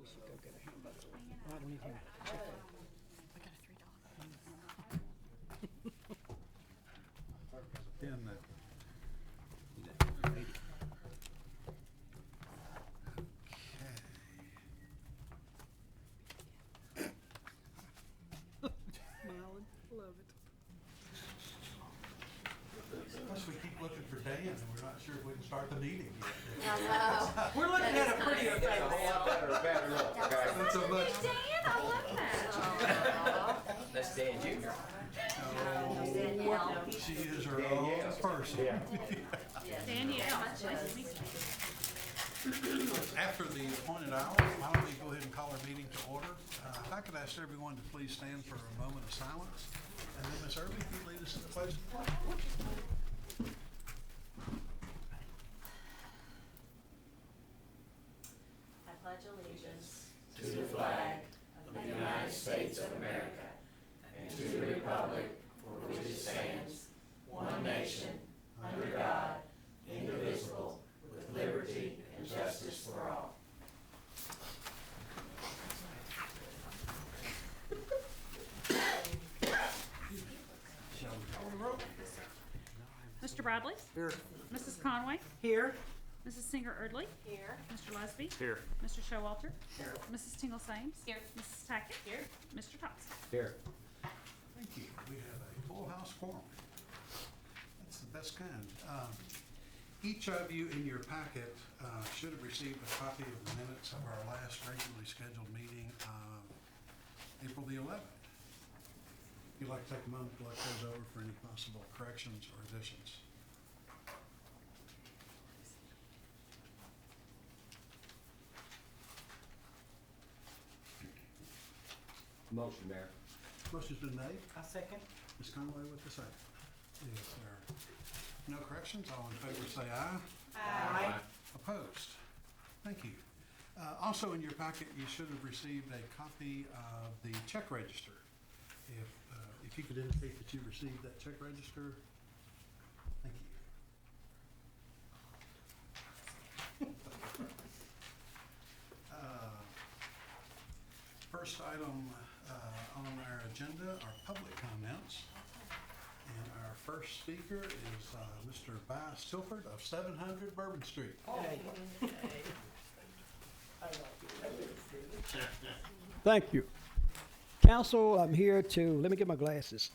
We should go get a hamburger. Oh, I don't need hamburger. Chicken. I got a $3. Then, Smiling. Love it. Plus we keep looking for Dan and we're not sure if we can start the meeting yet. We're looking at a pretty It's a whole lot better look, okay? That's so much. Dan, I love that. That's Dan Junior. She is her own person. Danielle, nice to meet you. After the appointed hour, why don't we go ahead and call our meeting to order? If I could ask everyone to please stand for a moment of silence. And then Ms. Irby, can you lead us in the pledge? I pledge allegiance to the flag of the United States of America and to the republic for which it stands, one nation, under God, indivisible, with liberty and justice for all. Mr. Bradley? Here. Mrs. Conway? Here. Mrs. Singer Erdley? Here. Mr. Lesby? Here. Mr. Showalter? Here. Mrs. Tingle Sames? Here. Mrs. Tackett? Here. Mr. Thompson? Here. Thank you. We have a full house quorum. That's the best kind. Each of you in your packet should have received a copy of the minutes of our last regularly scheduled meeting of April the 11th. If you'd like to take a moment to look those over for any possible corrections or additions. Motion, Mayor. Motion's been made. I second. Ms. Conway with the second. Is there no corrections? All in favor say aye. Aye. Opposed? Thank you. Also in your packet, you should have received a copy of the check register. If you could indicate that you received that check register, thank you. First item on our agenda are public comments. And our first speaker is Mr. Bias Tilford of 700 Bourbon Street. Thank you. Council, I'm here to, let me get my glasses.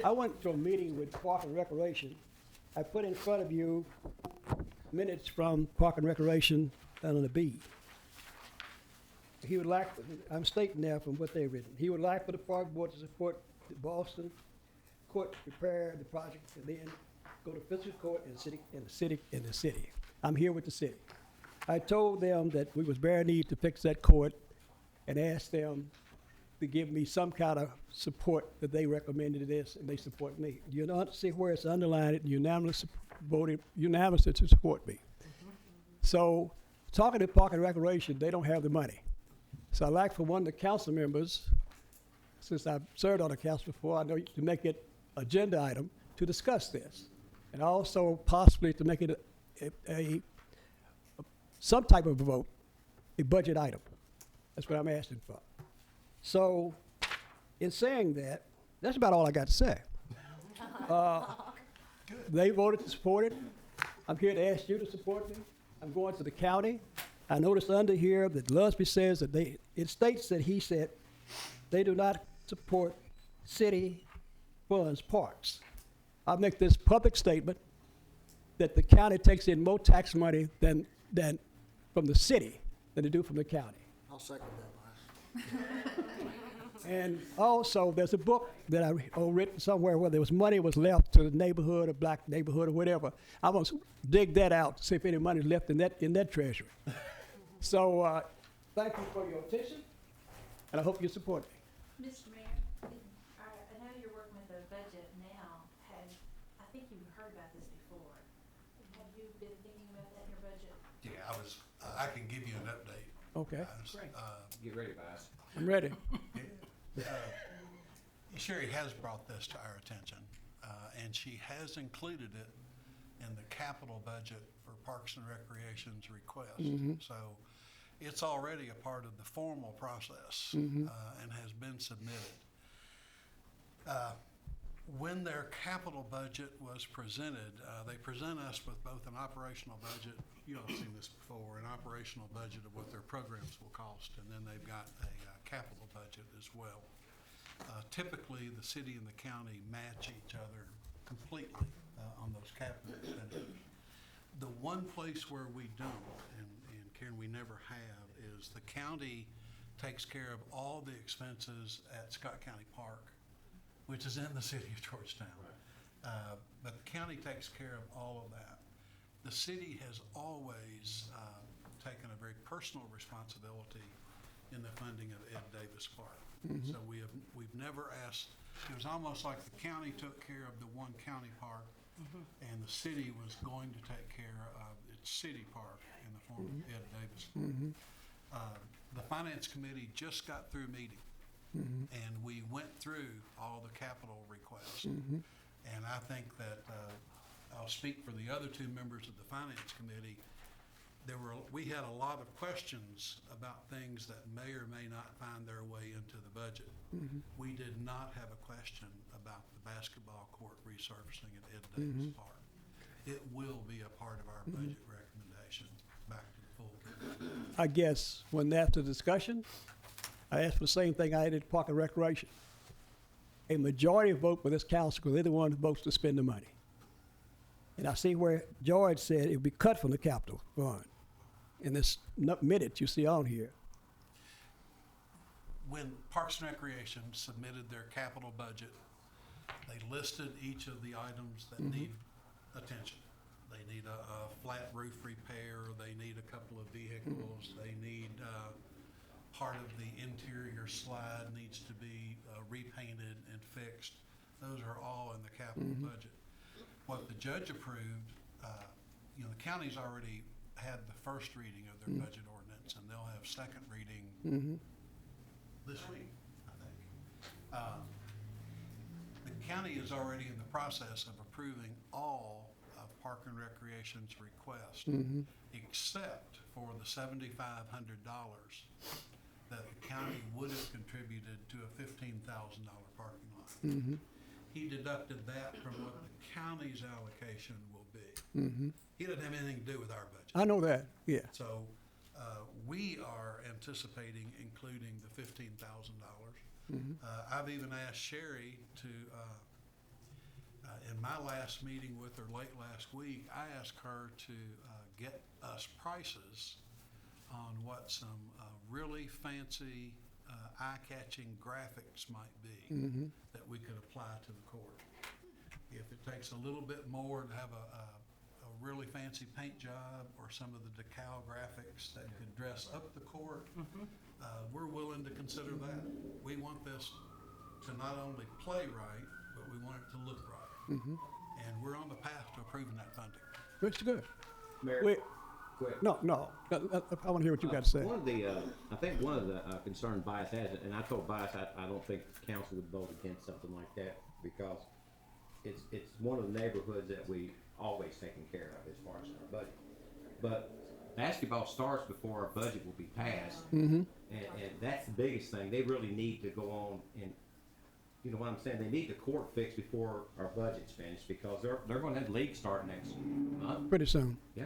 I went to a meeting with Park and Recreation. I put in front of you minutes from Park and Recreation down on the B. He would like, I'm stating now from what they've written, he would like for the Park Board to support the Boston Court to prepare the project and then go to fiscal court in the city. I'm here with the city. I told them that we was bare need to fix that court and asked them to give me some kind of support that they recommended this and they support me. You don't see where it's underlined and voted unanimously to support me. So talking to Park and Recreation, they don't have the money. So I'd like for one of the council members, since I've served on the council before, I know to make it agenda item to discuss this. And also possibly to make it some type of a vote, a budget item. That's what I'm asking for. So in saying that, that's about all I got to say. They voted to support it. I'm here to ask you to support me. I'm going to the county. I noticed under here that Lusby says that it states that he said they do not support city funds parks. I'll make this public statement that the county takes in more tax money than from the city than they do from the county. I'll second that, Bias. And also, there's a book that I written somewhere where there was money was left to the neighborhood or black neighborhood or whatever. I want to dig that out to see if any money is left in that treasury. So thank you for your attention, and I hope you support me. Mr. Mayor, I know you're working with the budget now. I think you've heard about this before. Have you been thinking about that in your budget? Yeah, I can give you an update. Okay, Get ready, Bias. I'm ready. Sherry has brought this to our attention, and she has included it in the capital budget for Parks and Recreation's request. So It's already a part of the formal process and has been submitted. When their capital budget was presented, they present us with both an operational budget, you all have seen this before, an operational budget of what their programs will cost, and then they've got a capital budget as well. Typically, the city and the county match each other completely on those capital expenditures. The one place where we don't, and Karen, we never have, is the county takes care of all the expenses at Scott County Park, which is in the city of Georgetown. But the county takes care of all of that. The city has always taken a very personal responsibility in the funding of Ed Davis Park. So we've never asked, it was almost like the county took care of the one county park, and the city was going to take care of its city park in the form of Ed Davis. The Finance Committee just got through meeting, and we went through all the capital requests. And I think that, I'll speak for the other two members of the Finance Committee, we had a lot of questions about things that may or may not find their way into the budget. We did not have a question about the basketball court resurfacing at Ed Davis Park. It will be a part of our budget recommendation back to the full committee. I guess when that's the discussion, I asked for the same thing I did at Park and Recreation. A majority vote for this council because they're the one who votes to spend the money. And I see where George said it would be cut from the capital fund in this minute you see on here. When Parks and Recreation submitted their capital budget, they listed each of the items that need attention. They need a flat roof repair, they need a couple of vehicles, they need part of the interior slide needs to be repainted and fixed. Those are all in the capital budget. What the judge approved, the county's already had the first reading of their budget ordinance, and they'll have second reading this week, I think. The county is already in the process of approving all of Park and Recreation's request, except for the $7,500 that the county would have contributed to a $15,000 parking lot. He deducted that from what the county's allocation will be. He doesn't have anything to do with our budget. I know that, yeah. So we are anticipating including the $15,000. I've even asked Sherry to, in my last meeting with her late last week, I asked her to get us prices on what some really fancy, eye-catching graphics might be that we could apply to the court. If it takes a little bit more to have a really fancy paint job or some of the decal graphics that could dress up the court, we're willing to consider that. We want this to not only play right, but we want it to look right. And we're on the path to approving that funding. That's good. Mayor, Wait, quick. no, I want to hear what you got to say. One of the, I think one of the concern Bias has, and I told Bias I don't think the council would vote against something like that because it's one of the neighborhoods that we always taken care of as far as our budget. But basketball starts before our budget will be passed, and that's the biggest thing. They really need to go on and, you know what I'm saying, they need the court fixed before our budget's finished because they're going to have the league start next month. Pretty soon. Yeah.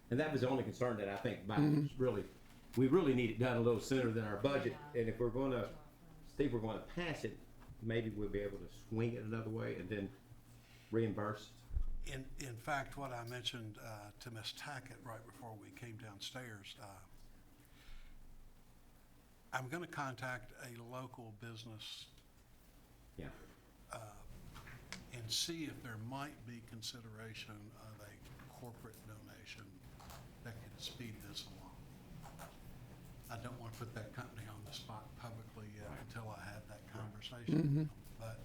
And that was the only concern that I think Bias was really, we really need it done a little sooner than our budget. And if we're going to, Steve, we're going to pass it, maybe we'll be able to swing it another way and then reimburse. In fact, what I mentioned to Ms. Tackett right before we came downstairs, I'm going to contact a local business Yeah. and see if there might be consideration of a corporate donation that could speed this along. I don't want to put that company on the spot publicly yet until I have that conversation. But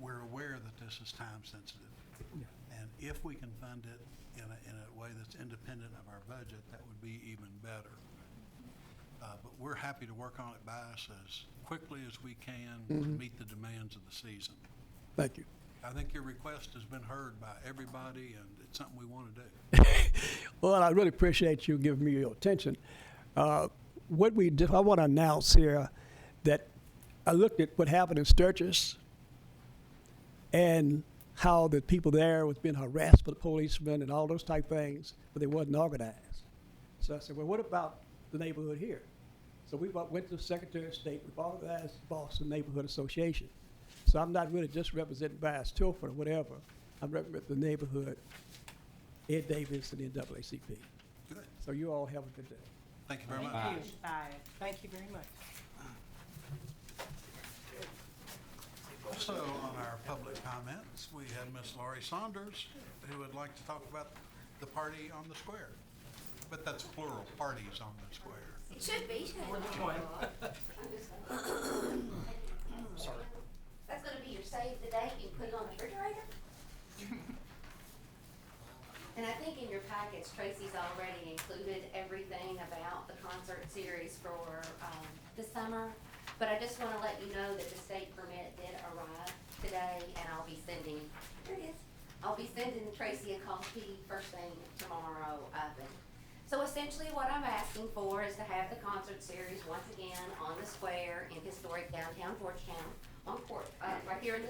we're aware that this is time sensitive. And if we can fund it in a way that's independent of our budget, that would be even better. But we're happy to work on it, Bias, as quickly as we can to meet the demands of the season. Thank you. I think your request has been heard by everybody, and it's something we want to do. Well, I really appreciate you giving me your attention. What we do, I want to announce here that I looked at what happened in Sturgis and how the people there was being harassed by the policemen and all those type things, but they wasn't organized. So I said, well, what about the neighborhood here? So we went to the Secretary of State, we organized the Boston Neighborhood Association. So I'm not really just represented by Tilford or whatever. I'm representing the neighborhood, Ed Davis and the NAACP. Good. So you all have a good day. Thank you very much. Thank you. Thank you very much. Also, on our public comments, we had Miss Laurie Saunders, who would like to talk about the party on the square. But that's plural, parties on the square. It should be. More than one. Sorry. That's gonna be your save the date, you can put it on the refrigerator. And I think in your packets, Tracy's already included everything about the concert series for, the summer. But I just wanna let you know that the state permit did arrive today, and I'll be sending, here it is. I'll be sending Tracy a copy first thing tomorrow of it. So essentially what I'm asking for is to have the concert series once again on the square in historic downtown Georgetown, on right here in the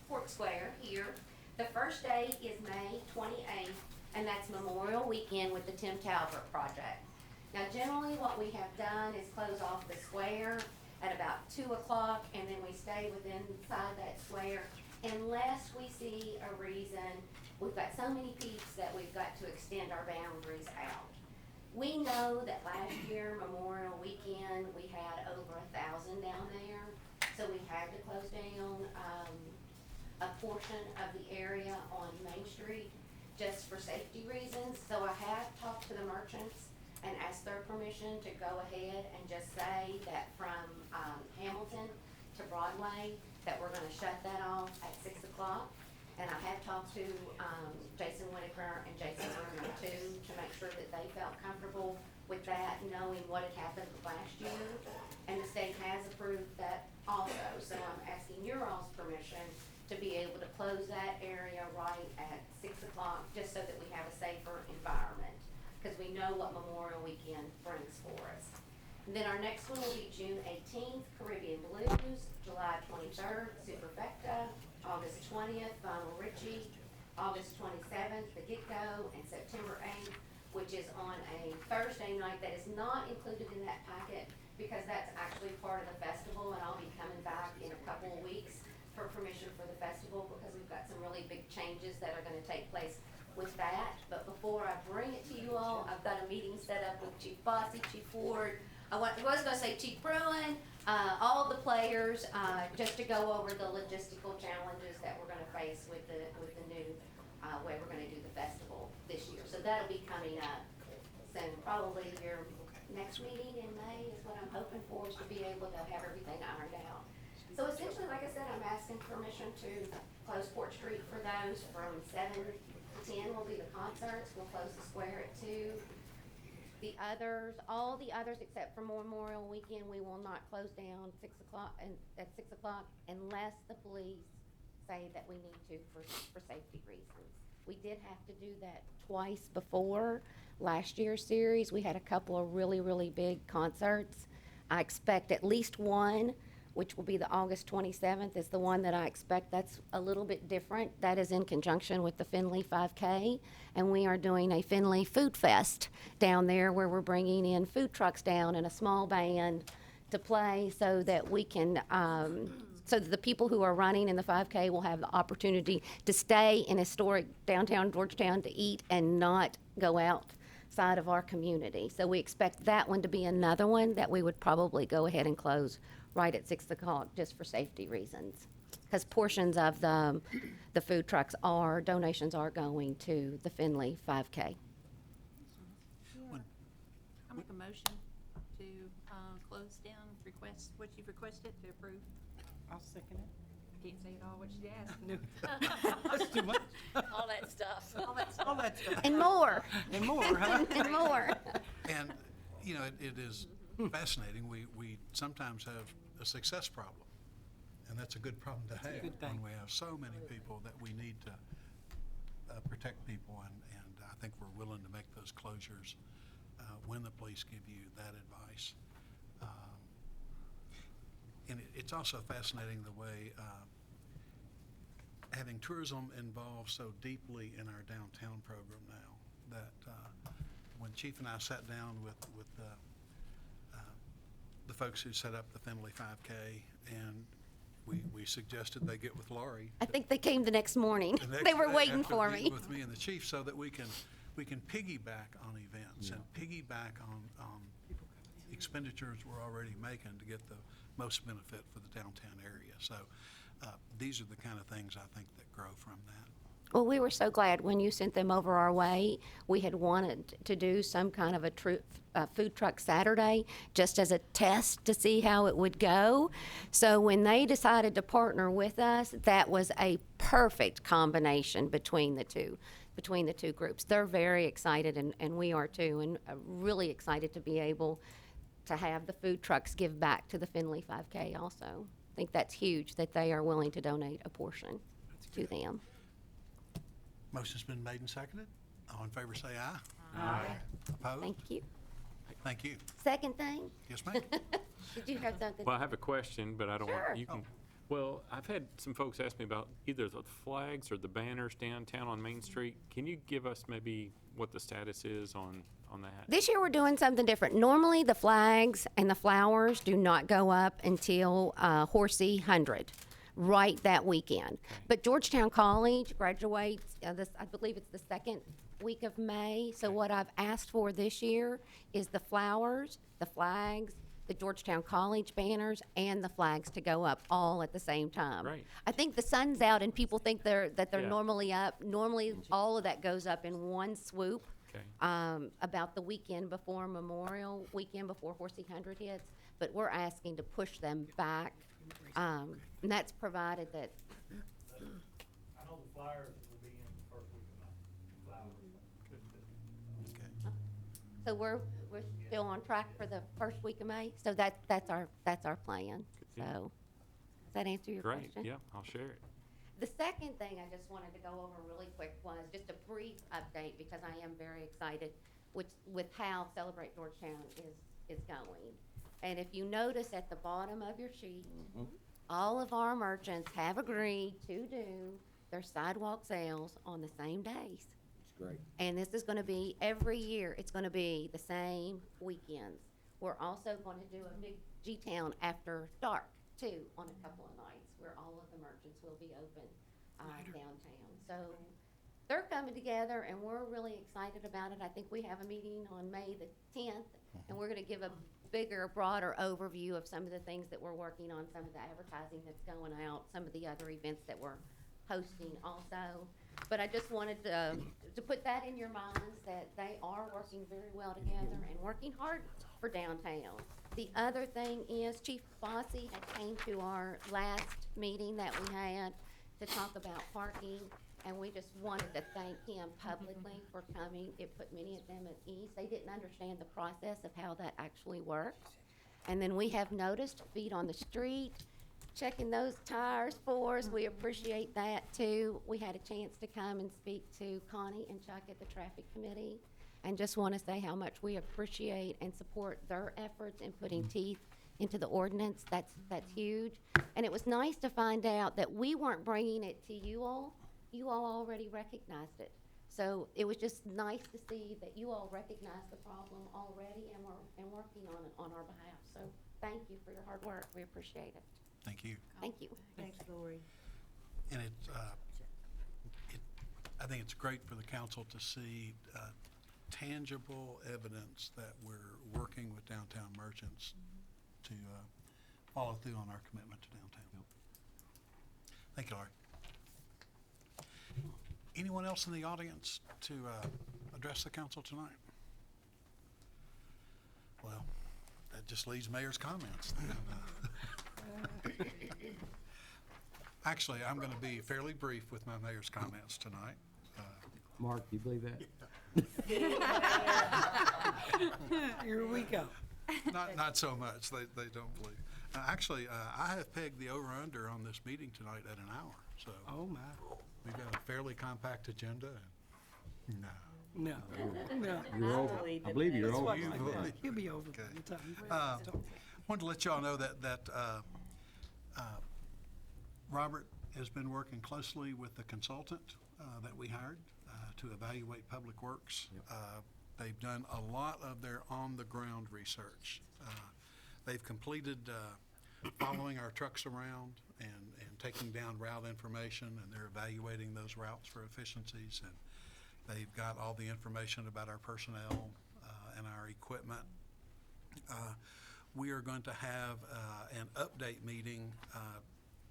Fork Square here. The first day is May 28th, and that's Memorial Weekend with the Tim Talbot Project. Now generally what we have done is close off the square at about 2 o'clock, and then we stay within inside that square unless we see a reason. We've got so many peaks that we've got to extend our boundaries out. We know that last year, Memorial Weekend, we had over 1,000 down there, so we had to close down a portion of the area on Main Street just for safety reasons. So I have talked to the merchants and asked their permission to go ahead and just say that from Hamilton to Broadway, that we're gonna shut that off at 6 o'clock. And I have talked to Jason Whitaker and Jason Bruner too, to make sure that they felt comfortable with that, knowing what had happened last year. And the state has approved that also, so I'm asking your all's permission to be able to close that area right at 6 o'clock, just so that we have a safer environment, because we know what Memorial Weekend brings for us. And then our next one will be June 18th, Caribbean Blues, July 23rd, Superfecta, August 20th, Vinyl Richie, August 27th, The Get-Go, and September 8th, which is on a Thursday night that is not included in that packet, because that's actually part of the festival, and I'll be coming back in a couple of weeks for permission for the festival, because we've got some really big changes that are gonna take place with that. But before I bring it to you all, I've got a meeting set up with Chief Bossy, Chief Ford, I was gonna say Chief Bruin, all the players, just to go over the logistical challenges that we're gonna face with the new, way we're gonna do the festival this year. So that'll be coming up soon, probably your next meeting in May is what I'm hoping for, is to be able to have everything ironed out. So essentially, like I said, I'm asking permission to close Port Street for those from 7 to 10 will be the concerts. We'll close the square at 2. The others, all the others except for Memorial Weekend, we will not close down 6 o'clock and at 6 o'clock unless the police say that we need to for safety reasons. We did have to do that twice before. Last year's series, we had a couple of really, really big concerts. I expect at least one, which will be the August 27th, is the one that I expect. That's a little bit different. That is in conjunction with the Findlay 5K, and we are doing a Findlay Food Fest down there where we're bringing in food trucks down and a small band to play so that we can, so that the people who are running in the 5K will have the opportunity to stay in historic downtown Georgetown to eat and not go outside of our community. So we expect that one to be another one that we would probably go ahead and close right at 6 o'clock, just for safety reasons. Because portions of the food trucks donations are going to the Findlay 5K. I'll make a motion to close down what you've requested to approve. I'll second it. I can't say it all what she asked. That's too much. All that stuff. All that stuff. And more. And more, huh? And more. And, you know, it is fascinating. We sometimes have a success problem, and that's a good problem to have good thing. when we have so many people that we need to protect people, and I think we're willing to make those closures when the police give you that advice. And it's also fascinating the way having tourism involved so deeply in our downtown program now, that when Chief and I sat down with the folks who set up the Findlay 5K, and we suggested they get with Laurie. I think they came the next morning. the next They were day waiting after for meeting me. with me and the chief, so that we can piggyback on events and piggyback on expenditures we're already making to get the most benefit for the downtown area. So these are the kind of things I think that grow from that. Well, we were so glad when you sent them over our way. We had wanted to do some kind of a food truck Saturday just as a test to see how it would go. So when they decided to partner with us, that was a perfect combination between the two groups. They're very excited, and we are too, and really excited to be able to have the food trucks give back to the Findlay 5K also. I think that's huge that they are willing to donate a portion to them. Motion's been made and seconded. All in favor say aye. Aye. Opposed? Thank you. Thank you. Second thing, Yes, ma'am. did you have something? Well, I have a question, but I don't Sure. want, you can, well, I've had some folks ask me about either the flags or the banners downtown on Main Street. Can you give us maybe what the status is on that? This year, we're doing something different. Normally, the flags and the flowers do not go up until Horsey 100, right that weekend. But Georgetown College graduates, I believe it's the second week of May. So what I've asked for this year is the flowers, the flags, the Georgetown College banners, and the flags to go up all at the same time. Right. I think the sun's out and people think they're Yeah. normally up. Normally, all of that goes up in one swoop. Okay. About the weekend before Memorial, weekend before Horsey 100 hits, but we're asking to push them back. And that's provided that, I know the flyers will be in the first week of May. Flowers. Okay. so we're still on track for the first week of May. So that's our plan. deal. So, does that answer your Great, question? yeah, I'll share it. The second thing I just wanted to go over really quick was just a brief update, because I am very excited with how Celebrate Georgetown is going. And if you notice at the bottom of your sheet, all of our merchants have agreed to do their sidewalk sales on the same days. It's great. And this is gonna be, every year, it's gonna be the same weekends. We're also gonna do a big G-Town after dark too, on a couple of nights, where all of the merchants will be open, downtown. So, they're coming together, and we're really excited about it. I think we have a meeting on May the 10th, and we're gonna give a bigger, broader overview of some of the things that we're working on, some of the advertising that's going out, some of the other events that we're hosting also. But I just wanted to put that in your minds, that they are working very well together and working hard for downtown. The other thing is Chief Fossey had came to our last meeting that we had to talk about parking, and we just wanted to thank him publicly for coming. It put many of them at ease. They didn't understand the process of how that actually works. And then we have noticed feet on the street, checking those tires for us. We appreciate that too. We had a chance to come and speak to Connie and Chuck at the Traffic Committee, and just want to say how much we appreciate and support their efforts in putting teeth into the ordinance. That's huge. And it was nice to find out that we weren't bringing it to you all. You all already recognized it. So it was just nice to see that you all recognized the problem already and working on it on our behalf. So thank you for your hard work. We appreciate it. Thank you. Thank you. Thanks, Lori. And I think it's great for the council to see tangible evidence that we're working with downtown merchants to follow through on our commitment to downtown. Thank you, Laurie. Anyone else in the audience to address the council tonight? Well, that just leaves mayor's comments. Actually, I'm going to be fairly brief with my mayor's comments tonight. Mark, you believe that? Here we go. Not so much. They don't believe. Actually, I have pegged the over-under on this meeting tonight at an hour. So Oh, my. we've got a fairly compact agenda. No. No, no. You're over. believe I in believe that. you're It's over. what- You believe. He'll be over Okay. in time. Wanted to let y'all know that Robert has been working closely with the consultant that we hired to evaluate Public Works. They've done a lot of their on-the-ground research. They've completed following our trucks around and taking down route information, and they're evaluating those routes for efficiencies. And they've got all the information about our personnel and our equipment. We are going to have an update meeting,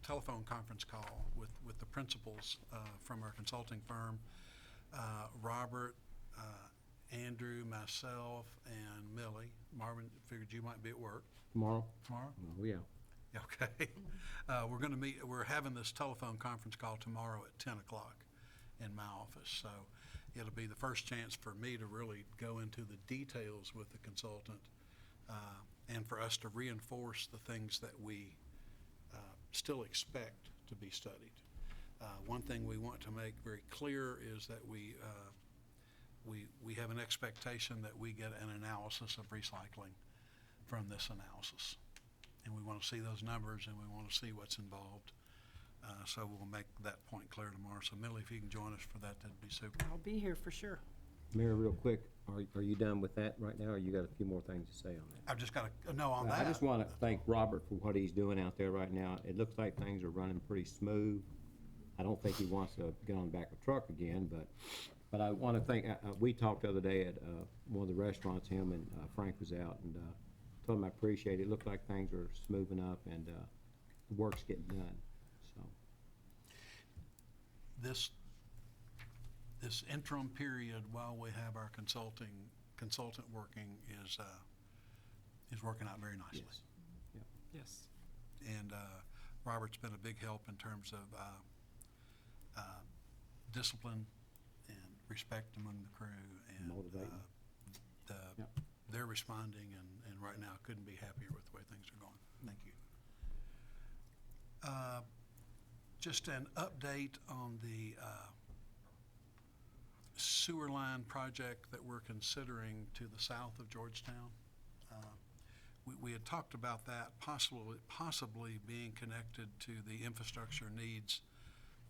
telephone conference call with the principals from our consulting firm. Robert, Andrew, myself, and Millie. Marvin figured you might be at work Tomorrow? tomorrow. Oh, yeah. Okay. We're going to meet, we're having this telephone conference call tomorrow at 10 o'clock in my office. So it'll be the first chance for me to really go into the details with the consultant and for us to reinforce the things that we still expect to be studied. One thing we want to make very clear is that we have an expectation that we get an analysis of recycling from this analysis. And we want to see those numbers, and we want to see what's involved. So we'll make that point clear tomorrow. So Millie, if you can join us for that, that'd be super. I'll be here for sure. Mayor, real quick, are you done with that right now, or you got a few more things to say on that? I've just got to know on that. I just want to thank Robert for what he's doing out there right now. It looks like things are running pretty smooth. I don't think he wants to get on the back of a truck again, but I want to thank, we talked the other day at one of the restaurants, him and Frank was out, and told him I appreciate it. It looked like things are smoothing up, and the work's getting done, so. This interim period while we have our consultant working is working out very nicely. Yes. Yes. And Robert's been a big help in terms of discipline and respect among the crew. And Motivating. Yep. they're responding, and right now couldn't be happier with the way things are going. Thank you. Just an update on the sewer line project that we're considering to the south of Georgetown. We had talked about that possibly being connected to the infrastructure needs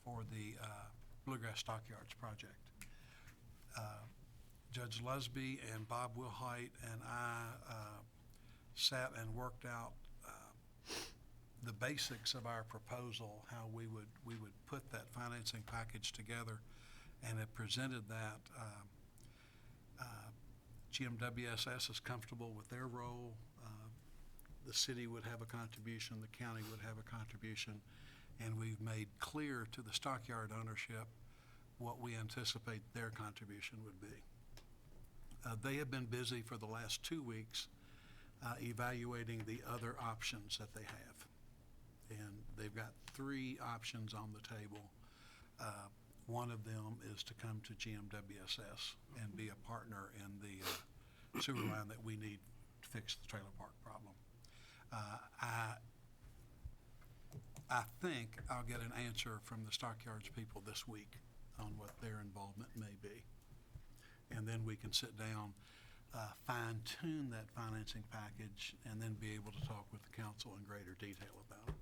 for the Bluegrass Stockyards project. Judge Lusby and Bob Wilhite and I sat and worked out the basics of our proposal, how we would put that financing package together, and have presented that. GMWSS is comfortable with their role. The city would have a contribution, the county would have a contribution, and we've made clear to the stockyard ownership what we anticipate their contribution would be. They have been busy for the last 2 weeks evaluating the other options that they have. And they've got 3 options on the table. One of them is to come to GMWSS and be a partner in the sewer line that we need to fix the trailer park problem. I think I'll get an answer from the Stockyards people this week on what their involvement may be. And then we can sit down, fine-tune that financing package, and then be able to talk with the council in greater detail about it.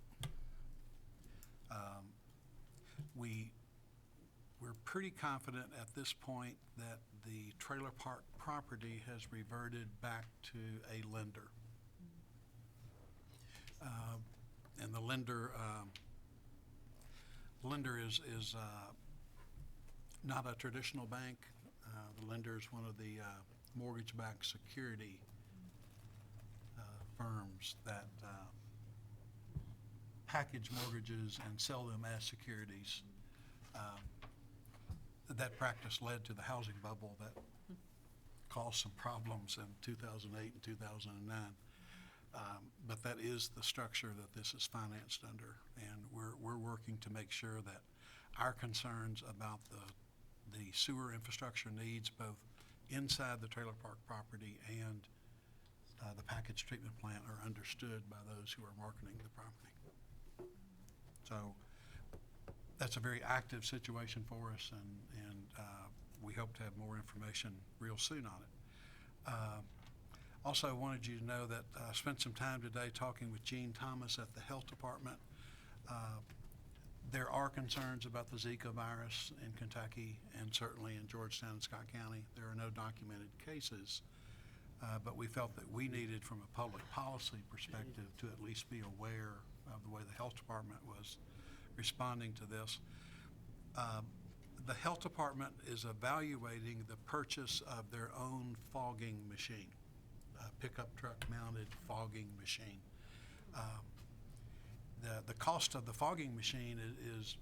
We're pretty confident at this point that the trailer park property has reverted back to a lender. And the lender is not a traditional bank. The lender is one of the mortgage-backed security firms that package mortgages and sell them as securities. That practice led to the housing bubble that caused some problems in 2008 and 2009. But that is the structure that this is financed under, and we're working to make sure that our concerns about the sewer infrastructure needs, both inside the trailer park property and the package treatment plant, are understood by those who are marketing the property. So that's a very active situation for us, and we hope to have more information real soon on it. Also, I wanted you to know that I spent some time today talking with Gene Thomas at the Health Department. There are concerns about the Zika virus in Kentucky and certainly in Georgetown and Scott County. There are no documented cases, but we felt that we needed, from a public policy perspective, to at least be aware of the way the Health Department was responding to this. The Health Department is evaluating the purchase of their own fogging machine, a pickup truck mounted fogging machine. The cost of the fogging machine is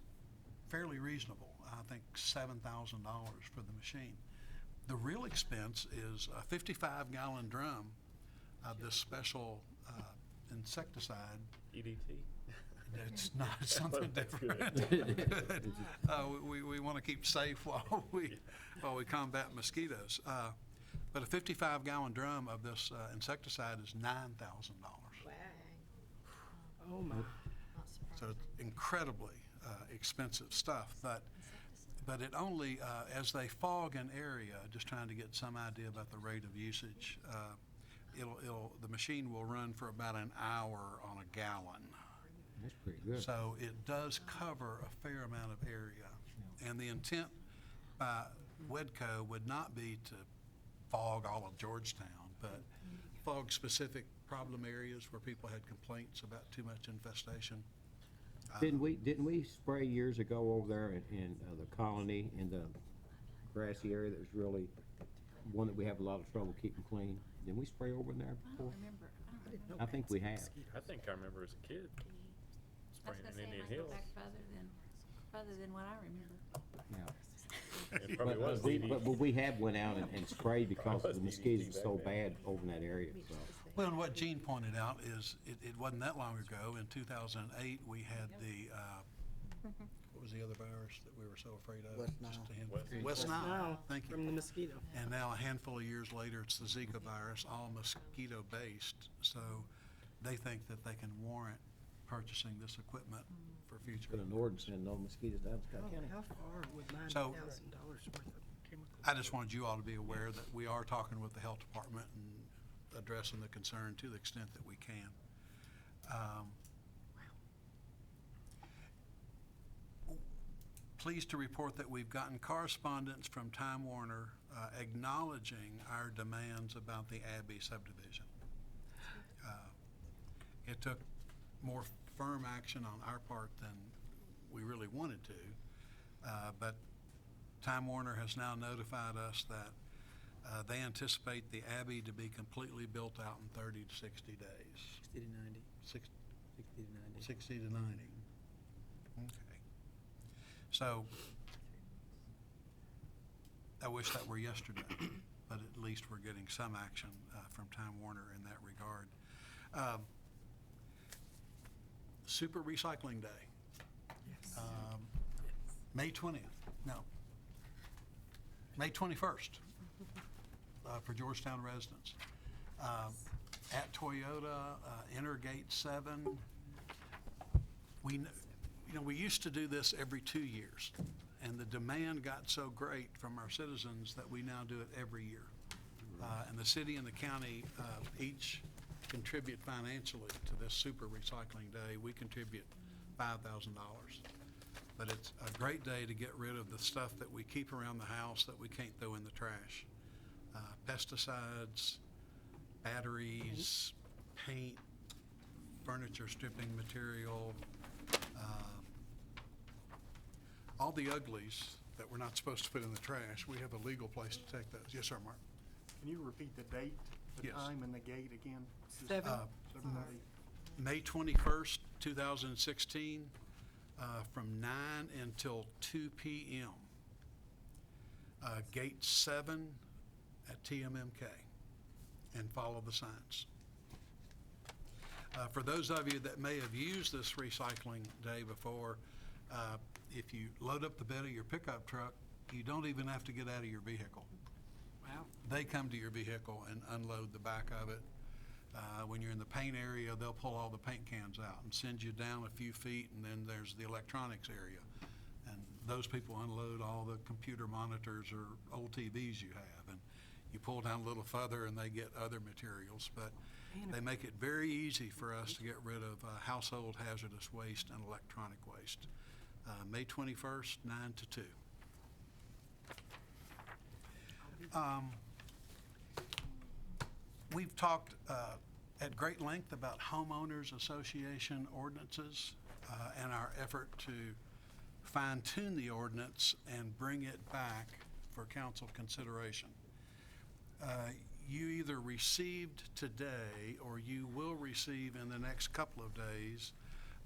fairly reasonable. I think $7,000 for the machine. The real expense is a 55-gallon drum of this special insecticide. EDT? It's not, it's something different. We want to keep safe while we combat mosquitoes. But a 55-gallon drum of this insecticide is $9,000. Oh, my. So it's incredibly expensive stuff, but it only, as they fog an area, just trying to get some idea about the rate of usage, the machine will run for about an hour on a gallon. That's pretty good. So it does cover a fair amount of area. And the intent by WEDCO would not be to fog all of Georgetown, but fog specific problem areas where people had complaints about too much infestation. Didn't we spray years ago over there in the colony, in the grassy area that was really one that we have a lot of trouble keeping clean? Didn't we spray over in there before? I think we have. I think I remember as a kid spraying in Indian Hills. Further than what I remember. Yeah. It probably was But we have went out and sprayed because the mosquitoes were so bad over in that area, so. Well, and what Gene pointed out is it wasn't that long ago. In 2008, we had the, what was the other virus that we were so afraid of? West Just Nile. a handful. West Nile, Nile, thank you. from the mosquito. And now a handful of years later, it's the Zika virus, all mosquito-based. So they think that they can warrant purchasing this equipment for future. Put an ordinance in, no mosquitoes down in Scott County. How far would So- $90,000 worth of chemicals? I just wanted you all to be aware that we are talking with the health department and addressing the concern to the extent that we can. Pleased to report that we've gotten correspondence from Time Warner acknowledging our demands about the Abbey subdivision. It took more firm action on our part than we really wanted to, but Time Warner has now notified us that they anticipate the Abbey to be completely built out in 30 to 60 days. 60 to 90. 60 60 to 90. 60 to 90. Okay. So, I wish that were yesterday, but at least we're getting some action from Time Warner in that regard. Super Recycling Day. Yes. May 20th, no, May 21st for Georgetown residents. At Toyota, enter Gate 7. We used to do this every 2 years, and the demand got so great from our citizens that we now do it every year. And the city and the county each contribute financially to this Super Recycling Day. We contribute $5,000. But it's a great day to get rid of the stuff that we keep around the house that we can't throw in the trash. Pesticides, batteries, paint, furniture stripping material, all the uglies that we're not supposed to put in the trash. We have a legal place to take those. Yes, sir, Mark? Can you repeat the date, the Yes. time, and the gate again? Seven. May 21st, 2016, from 9 until 2 p.m. Gate 7 at TMMK, and follow the signs. For those of you that may have used this recycling day before, if you load up the bed of your pickup truck, you don't even have to get out of your vehicle. Wow. They come to your vehicle and unload the back of it. When you're in the paint area, they'll pull all the paint cans out and send you down a few feet, and then there's the electronics area. And those people unload all the computer monitors or old TVs you have, and you pull down a little further and they get other materials. But they make it very easy for us to get rid of household hazardous waste and electronic waste. May 21st, 9 to 2. We've talked at great length about homeowners association ordinances and our effort to fine-tune the ordinance and bring it back for council consideration. You either received today or you will receive in the next couple of days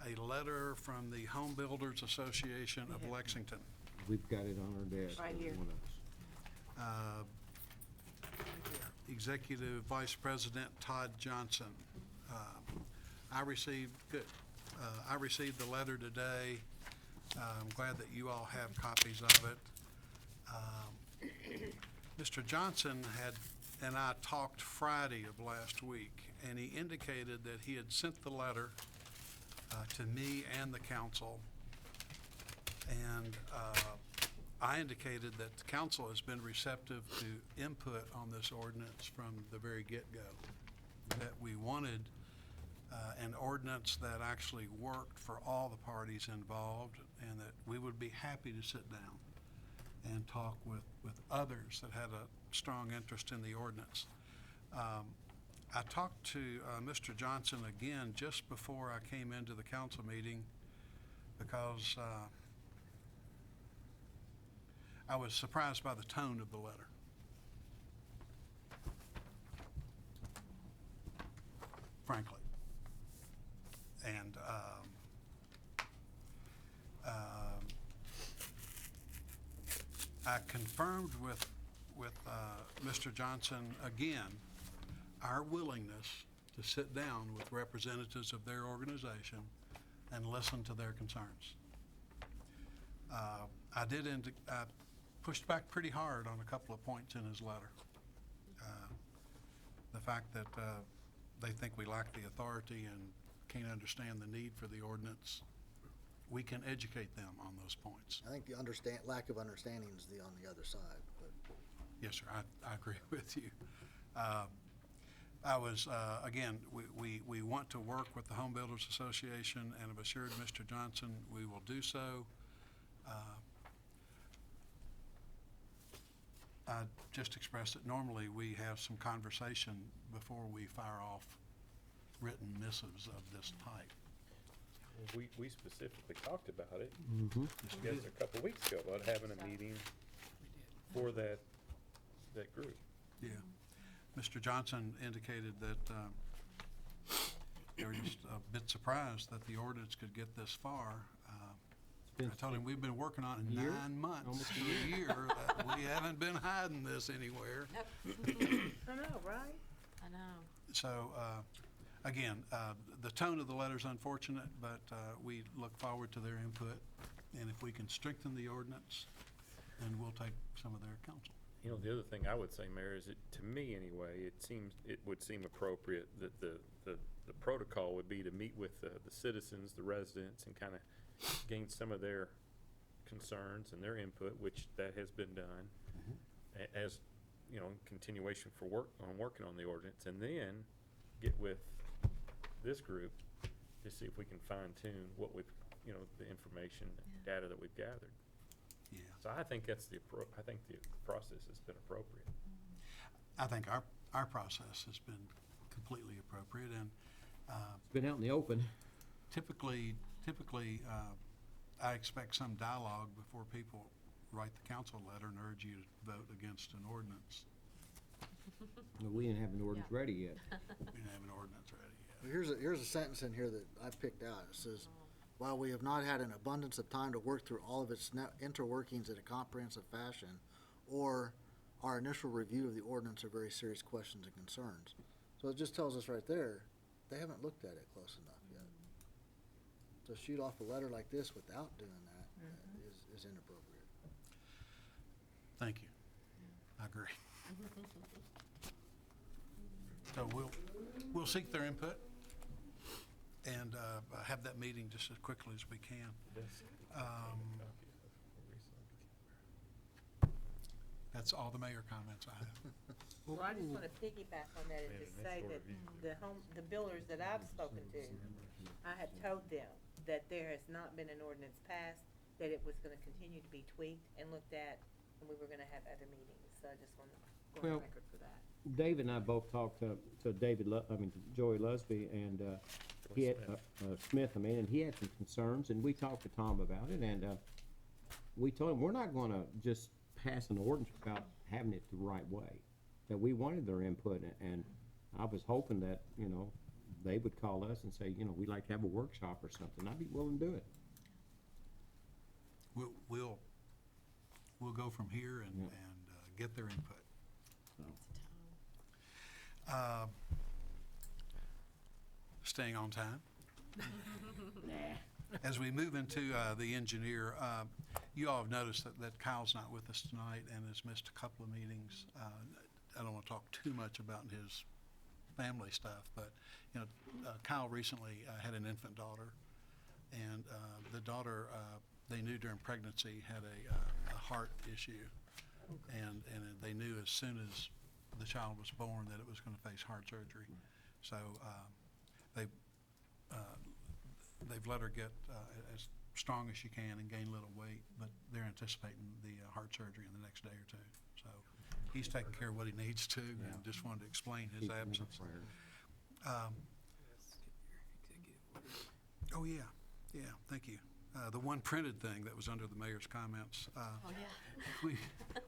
a letter from the Home Builders Association of Lexington. We've got it on our desk. Right here. one of us. Executive Vice President Todd Johnson. I received the letter today. I'm glad that you all have copies of it. Mr. Johnson and I talked Friday of last week, and he indicated that he had sent the letter to me and the council. And I indicated that the council has been receptive to input on this ordinance from the very get-go, that we wanted an ordinance that actually worked for all the parties involved, and that we would be happy to sit down and talk with others that had a strong interest in the ordinance. I talked to Mr. Johnson again just before I came into the council meeting because I was surprised by the tone of the letter. Frankly. And I confirmed with Mr. Johnson again our willingness to sit down with representatives of their organization and listen to their concerns. I pushed back pretty hard on a couple of points in his letter. The fact that they think we lack the authority and can't understand the need for the ordinance. We can educate them on those points. I think the lack of understanding is on the other side, but. Yes, sir, I agree with you. Again, we want to work with the Home Builders Association and have assured Mr. Johnson we will do so. I just expressed that normally we have some conversation before we fire off written missives of this type. Well, we specifically talked about it, just a couple weeks ago, about having a meeting for that group. Yeah. Mr. Johnson indicated that they were just a bit surprised that the ordinance could get this far. I told him we've been working on it 9 months, Almost to a year. We haven't been hiding this anywhere. I know, right? I know. So, again, the tone of the letter is unfortunate, but we look forward to their input. And if we can strengthen the ordinance, then we'll take some of their counsel. You know, the other thing I would say, Mayor, is to me anyway, it would seem appropriate that the protocol would be to meet with the citizens, the residents, and kind of gain some of their concerns and their input, which that has been done, as, you know, continuation for working on the ordinance, and then get with this group to see if we can fine tune what we've, you know, the information, data that we've gathered. Yeah. So I think that's the process has been appropriate. I think our process has been completely appropriate, and It's been out in the open. typically, I expect some dialogue before people write the council letter and urge you to vote against an ordinance. We didn't have an ordinance ready yet. We didn't have an ordinance ready yet. Well, here's a sentence in here that I picked out. It says, while we have not had an abundance of time to work through all of its interworkings in a comprehensive fashion, or our initial review of the ordinance are very serious questions and concerns. So it just tells us right there, they haven't looked at it close enough yet. To shoot off a letter like this without doing that is inappropriate. Thank you. I agree. So we'll seek their input and have that meeting just as quickly as we can. That's all the mayor comments I have. Well, I just wanna piggyback on that and just say that the builders that I've spoken to, I have told them that there has not been an ordinance passed, that it was gonna continue to be tweaked and looked at, and we were gonna have other meetings, so I just wanna go on Well- record for that. David and I both talked to Joey Lusby, and, he had, Smith, and he had some concerns, and we talked to Tom about it, and, we told him, we're not gonna just pass an ordinance without having it the right way. That we wanted their input, and I was hoping that, they would call us and say, we'd like to have a workshop or something. I'd be willing to do it. We'll go from here and, Yeah. get their input. Staying on time. As we move into the engineer, you all have noticed that Kyle's not with us tonight and has missed a couple of meetings. I don't want to talk too much about his family stuff, but, Kyle recently had an infant daughter, and the daughter, they knew during pregnancy, had a heart issue. And they knew as soon as the child was born that it was going to face heart surgery. So they've let her get as strong as she can and gain a little weight, but they're anticipating the heart surgery in the next day or two. So he's taking care of what he needs to, and just wanted to explain his Keep them in absence. prayer. Oh, yeah, thank you. The one printed thing that was under the mayor's comments.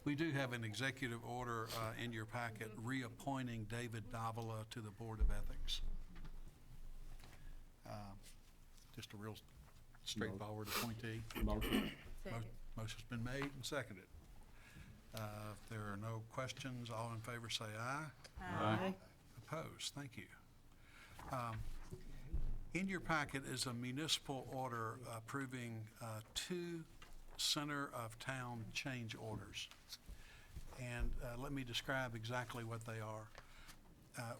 We do have an executive order in your packet reappointing David Davila to the Board of Ethics. Just a real straightforward appointee. Motion. Motion's been made and seconded. If there are no questions, all in favor say aye. Aye. Opposed? Thank you. In your packet is a municipal order approving two center of town change orders. And let me describe exactly what they are.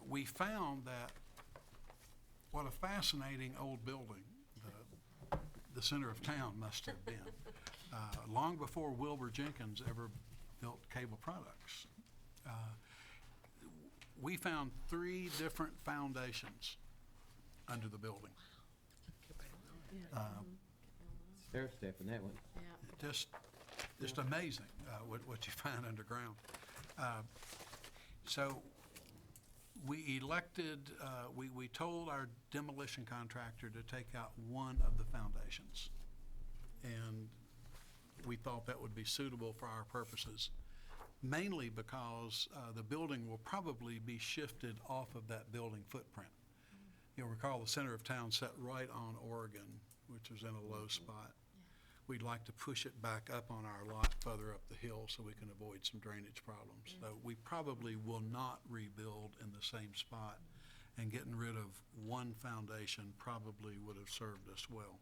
We found that what a fascinating old building the center of town must have been, long before Wilbur Jenkins ever built cable products. We found 3 different foundations under the building. Stair step in that one. Just amazing what you find underground. So we elected, we told our demolition contractor to take out one of the foundations. And we thought that would be suitable for our purposes, mainly because the building will probably be shifted off of that building footprint. You'll recall the center of town sat right on Oregon, which was in a low spot. We'd like to push it back up on our lot further up the hill so we can avoid some drainage problems. So we probably will not rebuild in the same spot, and getting rid of one foundation probably would have served us well.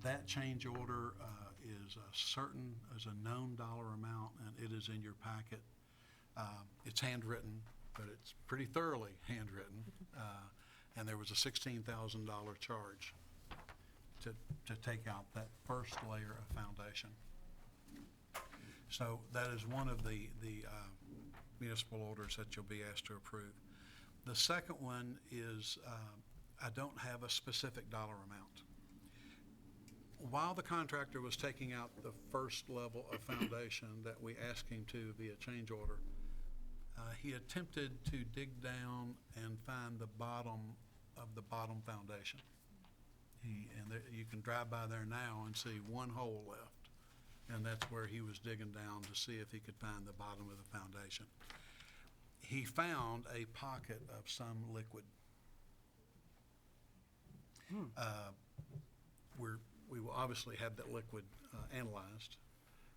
That change order is a known dollar amount, and it is in your packet. It's handwritten, but it's pretty thoroughly handwritten. And there was a $16,000 charge to take out that first layer of foundation. So that is one of the municipal orders that you'll be asked to approve. The second one is, I don't have a specific dollar amount. While the contractor was taking out the first level of foundation that we asked him to via change order, he attempted to dig down and find the bottom of the bottom foundation. You can drive by there now and see one hole left, and that's where he was digging down to see if he could find the bottom of the foundation. He found a pocket of some liquid. We will obviously have that liquid analyzed.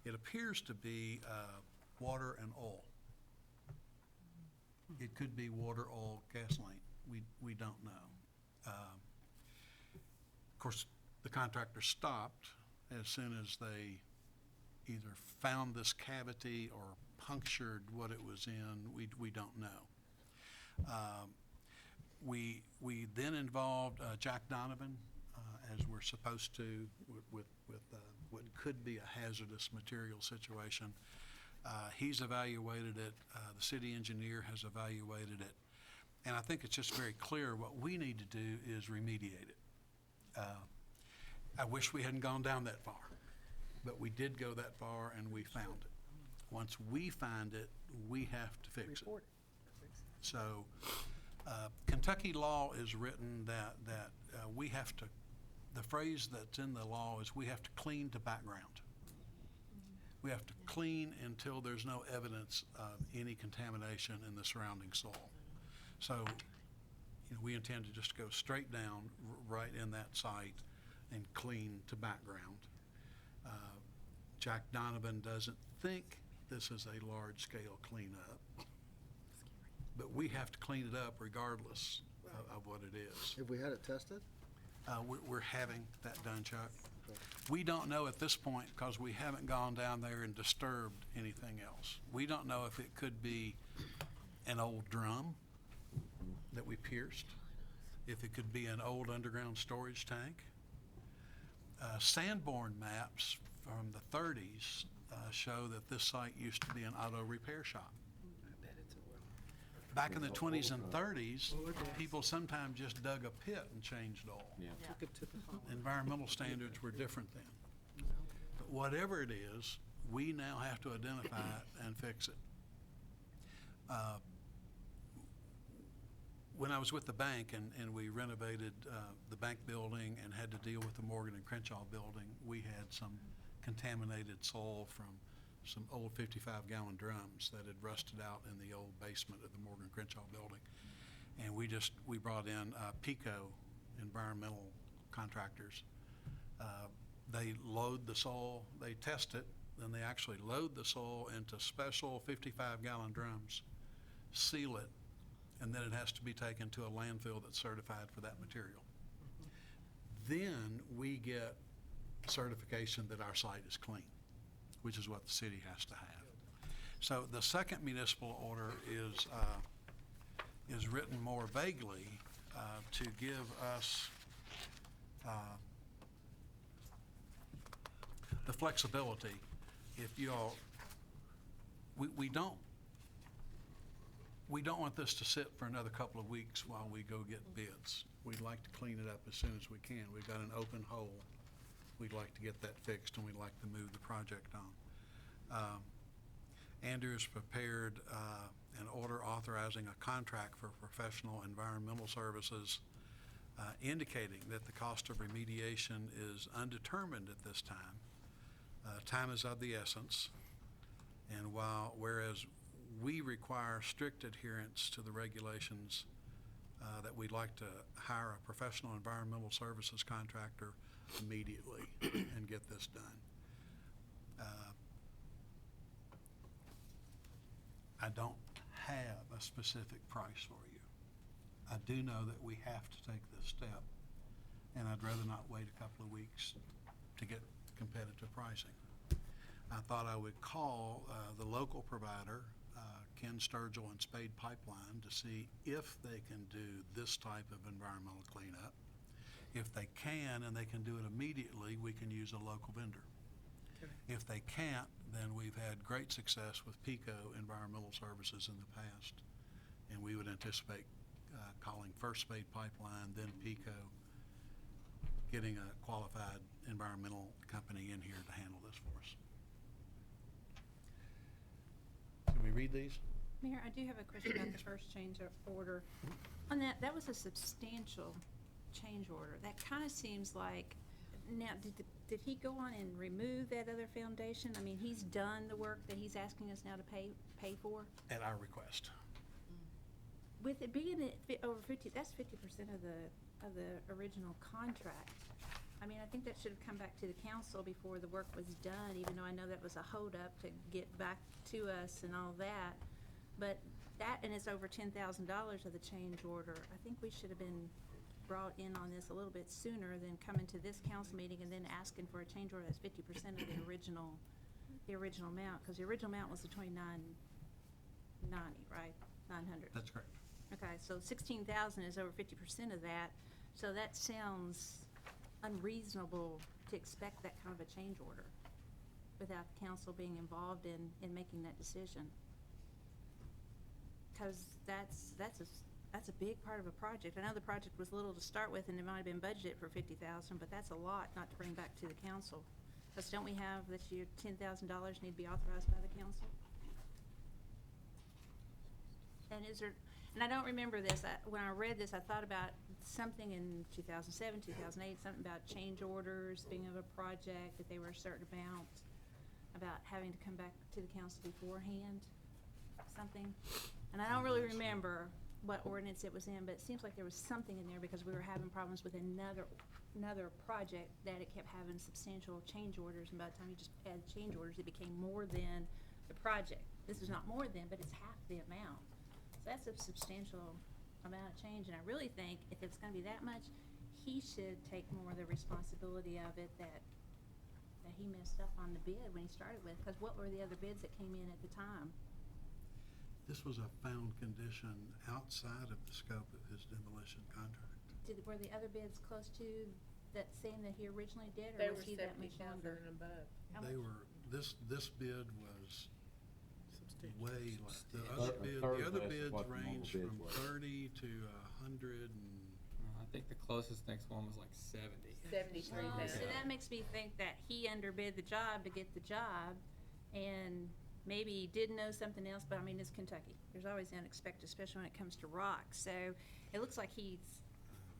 It appears to be water and oil. It could be water, oil, gasoline. We don't know. Of course, the contractor stopped as soon as they either found this cavity or punctured what it was in. We don't know. We then involved Jack Donovan, as we're supposed to, with what could be a hazardous material situation. He's evaluated it, the city engineer has evaluated it, and I think it's just very clear what we need to do is remediate it. I wish we hadn't gone down that far, but we did go that far and we found it. Once we find it, we have to fix it. So, Kentucky law is written that we have to, the phrase that's in the law is we have to clean to background. We have to clean until there's no evidence of any contamination in the surrounding soil. So, we intend to just go straight down right in that site and clean to background. Jack Donovan doesn't think this is a large-scale cleanup, but we have to clean it up regardless of what it is. Have we had it tested? We're having that done, Chuck. We don't know at this point because we haven't gone down there and disturbed anything else. We don't know if it could be an old drum that we pierced, if it could be an old underground storage tank. Sanborn maps from the 30s show that this site used to be an auto repair shop. Back in the 20s and 30s, people sometimes just dug a pit and changed oil. Yeah. Environmental standards were different then. But whatever it is, we now have to identify it and fix it. When I was with the bank and we renovated the bank building and had to deal with the Morgan and Crenshaw building, we had some contaminated soil from some old 55-gallon drums that had rusted out in the old basement of the Morgan and Crenshaw building. And we brought in Pico environmental contractors. They load the soil, they test it, then they actually load the soil into special 55-gallon drums, seal it, and then it has to be taken to a landfill that's certified for that material. Then we get certification that our site is clean, which is what the city has to have. So the second municipal order is written more vaguely to give us the flexibility. If you all, we don't want this to sit for another couple of weeks while we go get bids. We'd like to clean it up as soon as we can. We've got an open hole. We'd like to get that fixed, and we'd like to move the project on. Andrew's prepared an order authorizing a contract for professional environmental services, indicating that the cost of remediation is undetermined at this time. Time is of the essence, and whereas we require strict adherence to the regulations, that we'd like to hire a professional environmental services contractor immediately and get this done. I don't have a specific price for you. I do know that we have to take this step, and I'd rather not wait a couple of weeks to get competitive pricing. I thought I would call the local provider, Ken Sturgill and Spade Pipeline, to see if they can do this type of environmental cleanup. If they can and they can do it immediately, we can use a local vendor. Okay. If they can't, then we've had great success with Pico Environmental Services in the past, and we would anticipate calling first Spade Pipeline, then Pico, getting a qualified environmental company in here to handle this for us. Can we read these? Mayor, I do have a question about the first change of order. On that was a substantial change order. That kind of seems like, now, did he go on and remove that other foundation? I mean, he's done the work that he's asking us now to pay for? At our request. With it being over 50, that's 50% of the original contract. I mean, I think that should have come back to the council before the work was done, even though I know that was a holdup to get back to us and all that. But that, and it's over $10,000 of the change order. I think we should have been brought in on this a little bit sooner than coming to this council meeting and then asking for a change order that's 50% of the original amount, because the original amount was the $29.90, right? 900. That's correct. Okay, so 16,000 is over 50% of that. So that sounds unreasonable to expect that kind of a change order. without the council being involved in making that decision. Because that's a big part of a project. I know the project was little to start with, and it might have been budgeted for $50,000, but that's a lot not to bring back to the council. Because don't we have this year $10,000 need to be authorized by the council? And and I don't remember this, when I read this, I thought about something in 2007, 2008, something about change orders being of a project, that they were a certain amount, about having to come back to the council beforehand, something. And I don't really remember what ordinance it was in, but it seems like there was something in there because we were having problems with another project that it kept having substantial change orders, and by the time you just add change orders, it became more than the project. This is not more than, but it's half the amount. So that's a substantial amount of change, and I really think if it's gonna be that much, he should take more of the responsibility of it that he messed up on the bid when he started with, because what were the other bids that came in at the time? This was a found condition outside of the scope of his demolition contract. Were the other bids close to that same that he originally did, They or were was he that much 70,000 longer? and above. How They much? were, this bid was Substantial. way less. The Third other less bids what the normal ranged bids from were. 30 to 100 and I think the closest next one was like 70. 73,000. So that makes me think that he underbid the job to get the job, and maybe he did know something else, but I mean, it's Kentucky. There's always the unexpected, especially when it comes to rock. So it looks like he's,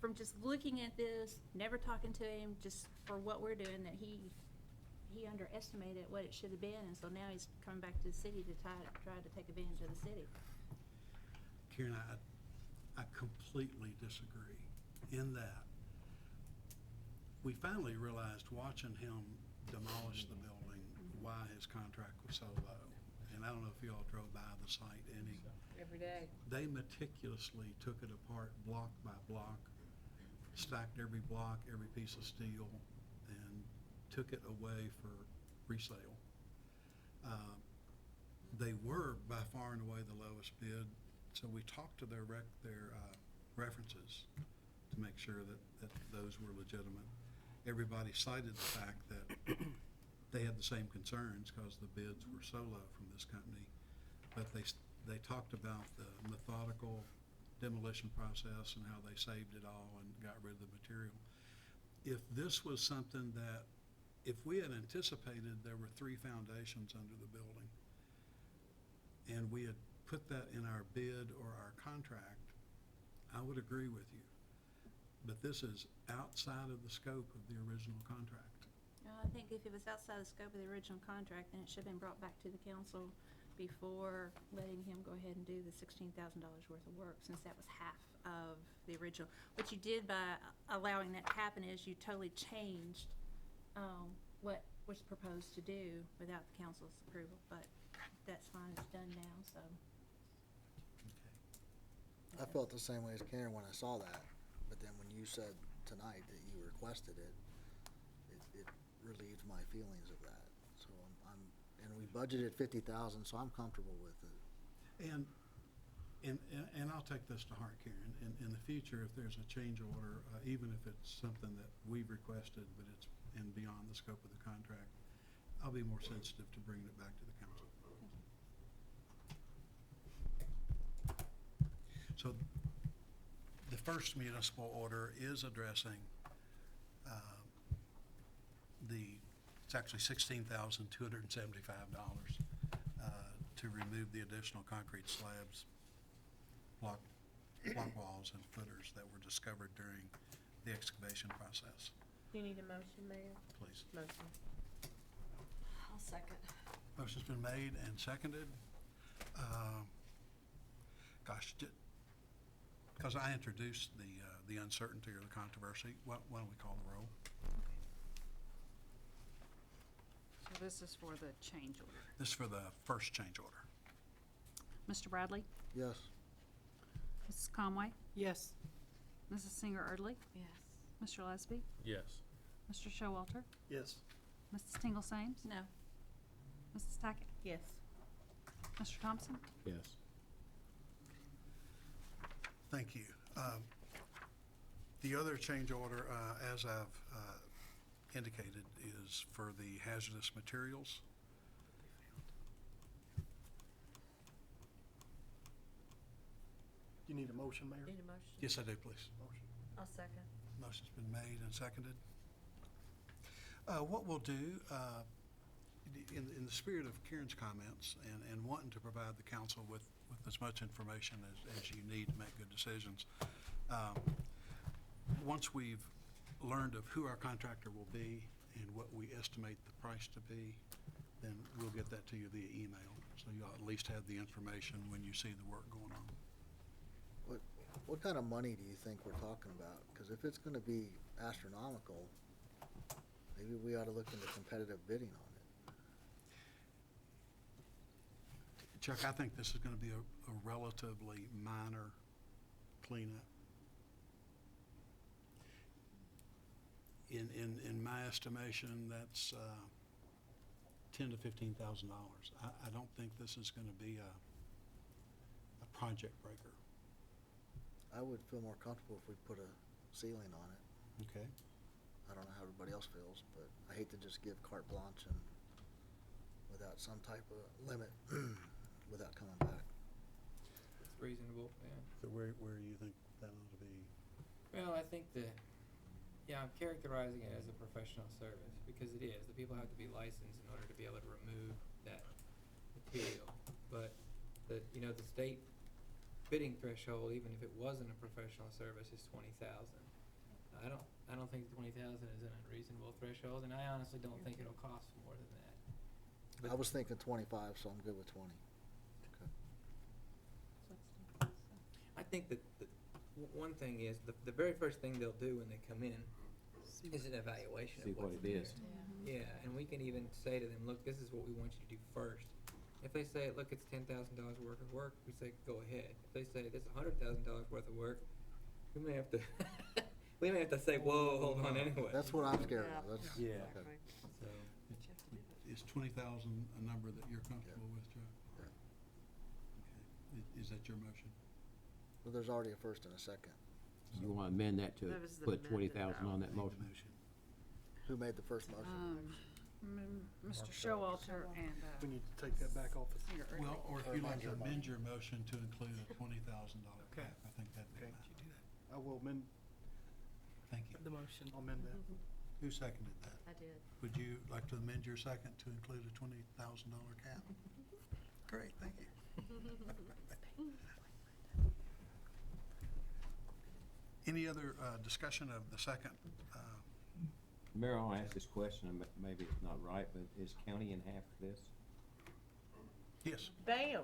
from just looking at this, never talking to him, just for what we're doing, that he underestimated what it should have been, and so now he's coming back to the city to try to take advantage of the city. Karen, I completely disagree in that we finally realized watching him demolish the building why his contract was so low. And I don't know if you all drove by the site any. Every day. They meticulously took it apart block by block, stacked every block, every piece of steel, and took it away for resale. They were by far and away the lowest bid, so we talked to their references to make sure that those were legitimate. Everybody cited the fact that they had the same concerns because the bids were so low from this company, but they talked about the methodical demolition process and how they saved it all and got rid of the material. If this was something that, if we had anticipated there were 3 foundations under the building, and we had put that in our bid or our contract, I would agree with you. But this is outside of the scope of the original contract. I think if it was outside the scope of the original contract, then it should have been brought back to the council before letting him go ahead and do the $16,000 worth of work, since that was half of the original. What you did by allowing that to happen is you totally changed what was proposed to do without the council's approval, but that's fine, it's done now, so. I felt the same way as Karen when I saw that, but then when you said tonight that you requested it, it relieved my feelings of that. So and we budgeted 50,000, so I'm comfortable with it. And I'll take this to heart, Karen. In the future, if there's a change order, even if it's something that we've requested, but it's beyond the scope of the contract, I'll be more sensitive to bringing it back to the council. So the first municipal order is addressing it's actually $16,275 to remove the additional concrete slabs, block walls, and footers that were discovered during the excavation process. You need a motion, Mayor? Please. Motion. I'll second. Motion's been made and seconded. Because I introduced the uncertainty or the controversy, why don't we call the roll? So this is for the change order. This is for the first change order. Mr. Bradley? Yes. Mrs. Conway? Yes. Mrs. Singer Erdley? Yes. Mr. Lesby? Yes. Mr. Showalter? Yes. Mrs. Tingle Sames? No. Mrs. Tackett? Yes. Mr. Thompson? Yes. Thank you. The other change order, as I've indicated is for the hazardous materials. You need a motion, Mayor? Need a motion? Yes, I do, please. Motion. I'll second. Motion's been made and seconded. What we'll do, in the spirit of Karen's comments and wanting to provide the council with as much information as you need to make good decisions, once we've learned of who our contractor will be and what we estimate the price to be, then we'll get that to you via email. So you'll at least have the information when you see the work going on. What kind of money do you think we're talking about? Because if it's gonna be astronomical, maybe we ought to look into competitive bidding on it. Chuck, I think this is gonna be a relatively minor cleanup. In my estimation, that's $10,000 to $15,000. I don't think this is gonna be a project breaker. I would feel more comfortable if we put a ceiling on it. Okay. I don't know how everybody else feels, but I hate to just give carte blanche and without some type of limit, without coming back. It's reasonable, yeah. So where do you think that ought to be? Well, I think I'm characterizing it as a professional service, because it is. The people have to be licensed in order to be able to remove that material. But the state bidding threshold, even if it wasn't a professional service, is 20,000. I don't think 20,000 is an unreasonable threshold, and I honestly don't think it'll cost more than that. I was thinking 25, so I'm good with 20. I think that one thing is, the very first thing they'll do when they come in is an evaluation See of what what's it in is. there. Yeah, and we can even say to them, look, this is what we want you to do first. If they say, look, it's $10,000 worth of work, we say, go ahead. If they say, this is $100,000 worth of work, we may have to, we may have to say, whoa, hold on anyway. That's what I'm scared of. That's, Yeah. okay. So, Is 20,000 a number that you're comfortable with, Chuck? Yeah. Okay. Is that your motion? Well, there's already a first and a second. You wanna amend that to That was the put amended 20,000 on that motion? Who made the first motion? Mr. Showalter and, We need to take that back off the. Here, Well, or if Or you'd like to amend amend your motion to include a $20,000 Okay. cap, I think that'd be Okay. fine. I will amend, Thank you. The motion. I'll amend that. Who seconded that? I did. Would you like to amend your second to include a $20,000 cap? Great, thank you. Any other discussion of the second? Mayor, I'll ask this question, and maybe it's not right, but is county in half of this? Yes. Bam.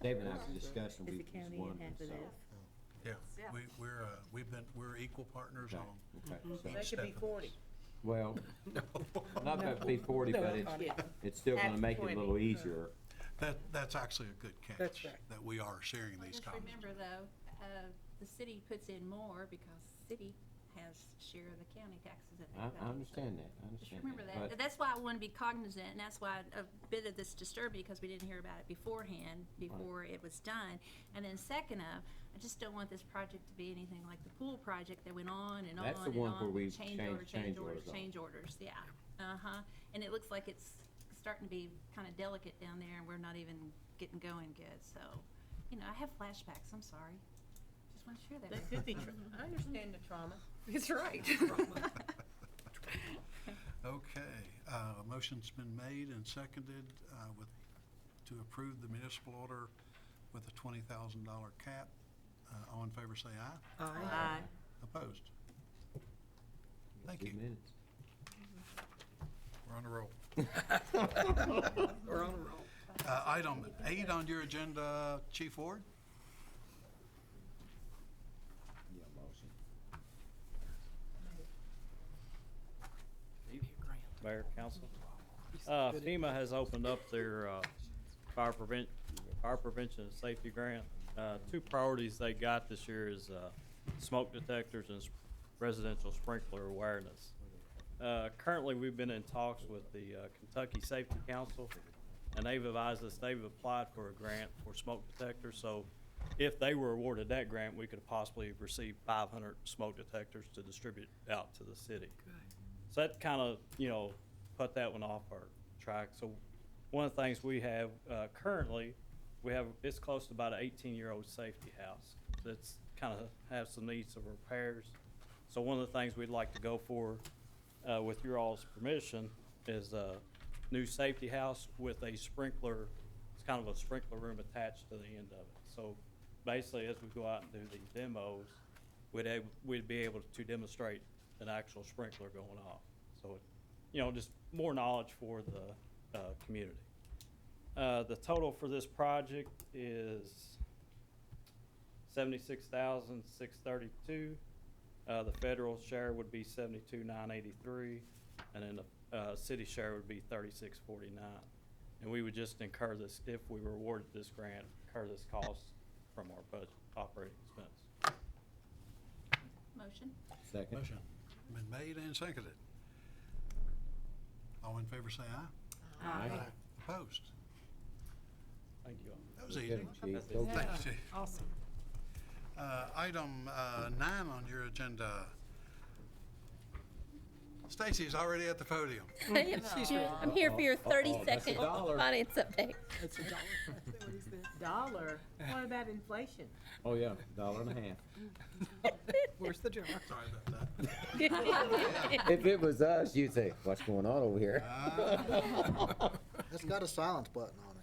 David and I were discussing, Is we the was county in wondering, half of so. Yeah, Yeah. we're equal partners Okay, on. okay, so, That could be 40. well, not that it'd be 40, but it's still gonna Half make it a 20. little easier. That's actually a good catch. That's right. That we are sharing Well, these just costs. remember though, the city puts in more because the city has share of the county taxes that they pay. I understand that, I Just understand remember that. that. But That's why I want to be cognizant, and that's why a bit of this disturbed me, because we didn't hear about it beforehand, before it was done. And then second of, I just don't want this project to be anything like the pool project that went on and on That's and the on. one where we with change order, change orders on. change orders, yeah. Uh-huh. And it looks like it's starting to be kind of delicate down there, and we're not even getting going good, so, I have flashbacks, I'm sorry. Just want to share that. That could be, I understand the trauma. That's right. Okay, a motion's been made and seconded to approve the municipal order with a $20,000 cap. All in favor say aye. Aye. Opposed? Thank 2 you. minutes. We're on a roll. We're on a roll. Item 8 on your agenda, Chief Ward. Yeah, motion. Mayor, council. FEMA has opened up their fire prevention and safety grant. Two priorities they got this year is smoke detectors and residential sprinkler awareness. Currently, we've been in talks with the Kentucky Safety Council, and they've advised us they've applied for a grant for smoke detectors. So if they were awarded that grant, we could possibly receive 500 smoke detectors to distribute out to the city. So that kind of, put that one off our track. So one of the things we have currently, it's close to about an 18-year-old safety house that's kind of has some needs of repairs. So one of the things we'd like to go for, with your all's permission, is a new safety house with a sprinkler. It's kind of a sprinkler room attached to the end of it. So basically, as we go out and do these demos, we'd be able to demonstrate an actual sprinkler going off. So, just more knowledge for the community. The total for this project is $76,632. The federal share would be $72,983, and then the city share would be $36,449. And we would just incur this, if we were awarded this grant, incur this cost from our budget operating expense. Motion? Second. Motion been made and seconded. All in favor say aye. Aye. Opposed? Thank you all. That was easy. Chief, That's go easy. get it. Thank you, Chief. Awesome. Item 9 on your agenda. Stacy's already at the podium. I'm here for your Uh-oh, that's a 30-second dollar. finance update. Dollar. What about inflation? Oh, yeah, $1.50. Where's the jar? Sorry about that. If it was us, you'd say, what's going on over here? It's got a silence button on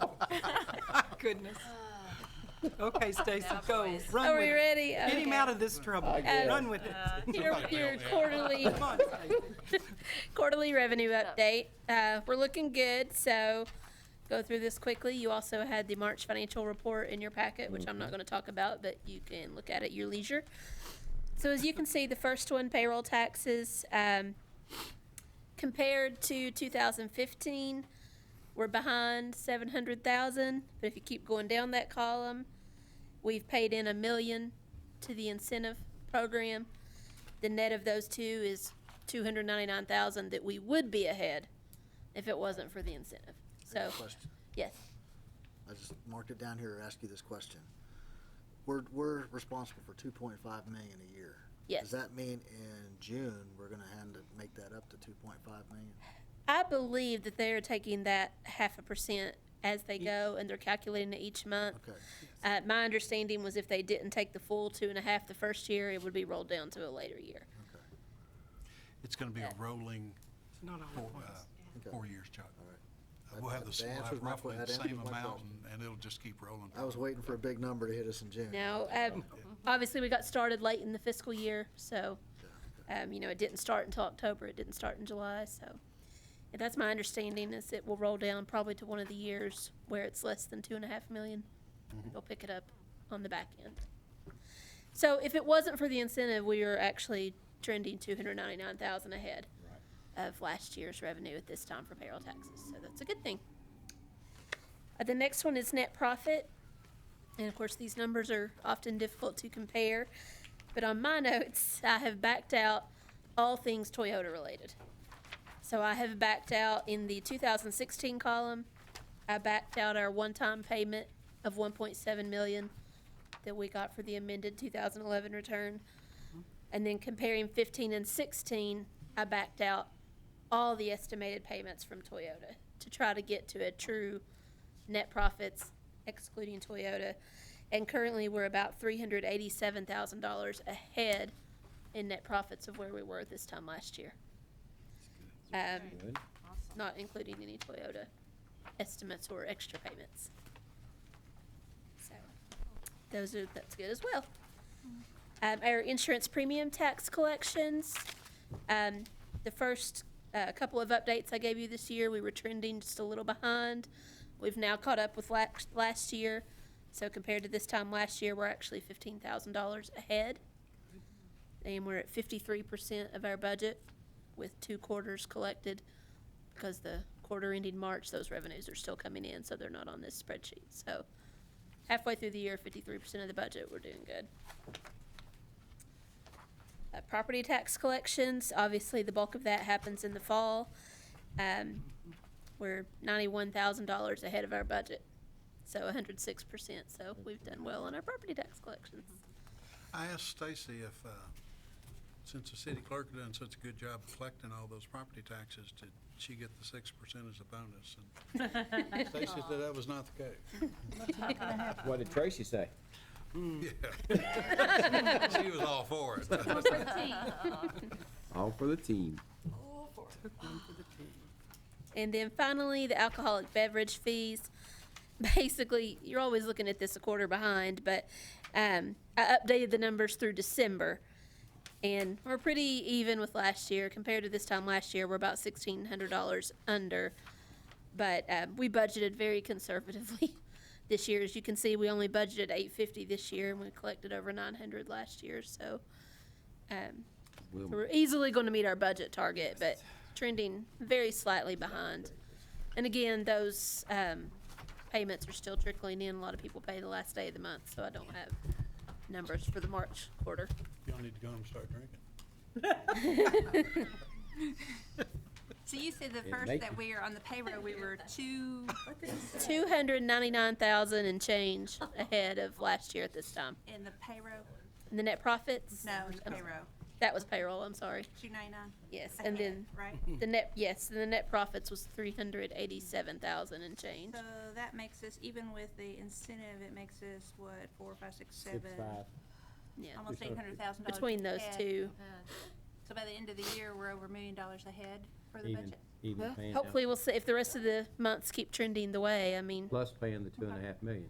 it. Goodness. Okay, Stacy, go. Run Are with we it. ready? Get him Okay. out of this trouble. guess. Run with it. Your quarterly, Come on, Stacy. quarterly revenue update. We're looking good, so go through this quickly. You also had the March financial report in your packet, which I'm not gonna talk about, but you can look at your leisure. So as you can see, the first one, payroll taxes, compared to 2015, we're behind 700,000, but if you keep going down that column, we've paid in $1 million to the incentive program. The net of those two is 299,000 that we would be ahead if it wasn't for the incentive. So, Question. yes, I just marked it down here to ask you this question. We're responsible for 2.5 million a year. Yes. Does that mean in June, we're gonna have to make that up to 2.5 million? I believe that they are taking that 0.5% as they go, and they're calculating it each month. Okay. My understanding was if they didn't take the full 2.5 the first year, it would be rolled down to a later year. Okay. It's going to be a rolling Not all at once. Okay. 4 years, Chuck. All right. We'll have That we'll answers have my roughly que- the that same answers my amount, question. and it'll just keep rolling. I was waiting for a big number to hit us in June. Now, obviously, we got started late in the fiscal year, so, it didn't start until October. It didn't start in July, so. And that's my understanding, is it will roll down probably to one of the years where it's less than 2.5 million. They'll pick it up on the back end. So if it wasn't for the incentive, we were actually trending 299,000 ahead of last year's revenue at this time for payroll taxes, so that's a good thing. The next one is net profit. And of course, these numbers are often difficult to compare, but on my notes, I have backed out all things Toyota related. So I have backed out in the 2016 column, I backed out our one-time payment of 1.7 million that we got for the amended 2011 return. And then comparing 15 and 16, I backed out all the estimated payments from Toyota to try to get to a true net profits excluding Toyota. And currently, we're about $387,000 ahead in net profits of where we were this time last year. Good. Not including any Toyota estimates or extra payments. So, that's good as well. Our insurance premium tax collections, the first couple of updates I gave you this year, we were trending just a little behind. We've now caught up with last year. So compared to this time last year, we're actually $15,000 ahead. And we're at 53% of our budget with 2 quarters collected, because the quarter ending March, those revenues are still coming in, so they're not on this spreadsheet. So halfway through the year, 53% of the budget, we're doing good. Property tax collections, obviously the bulk of that happens in the fall. We're $91,000 ahead of our budget. So 106%, so we've done well on our property tax collections. I asked Stacy if, since the city clerk done such a good job of collecting all those property taxes, did she get the 6% as a bonus? And Stacy said that was not the case. What did Tracy say? Yeah. She was all for it. All for the team. And then finally, the alcoholic beverage fees. Basically, you're always looking at this a quarter behind, but I updated the numbers through December, and we're pretty even with last year. Compared to this time last year, we're about $1,600 under, but we budgeted very conservatively this year. As you can see, we only budgeted $850 this year, and we collected over $900 last year, so we're easily going to meet our budget target, but trending very slightly behind. And again, those payments are still trickling in. A lot of people pay the last day of the month, so I don't have numbers for the March quarter. Y'all need to go home and start drinking. So you said the first make that we are on the payroll, we were $299,000 and change ahead of last year at this time. in the payroll? And the net profits? No, the payroll, That was payroll, I'm sorry. 299? Yes, and then Right? the net profits was 387,000 and change. So that makes us, even with the incentive, it makes us, what, 4, 5, 6, 7? Yeah, Almost $800,000. between those ahead. two. So by the end of the year, we're over $1 million ahead for the Even, budget? even Well, paying hopefully we'll see if the rest of the months keep trending the way. I mean, plus paying the 2.5 million.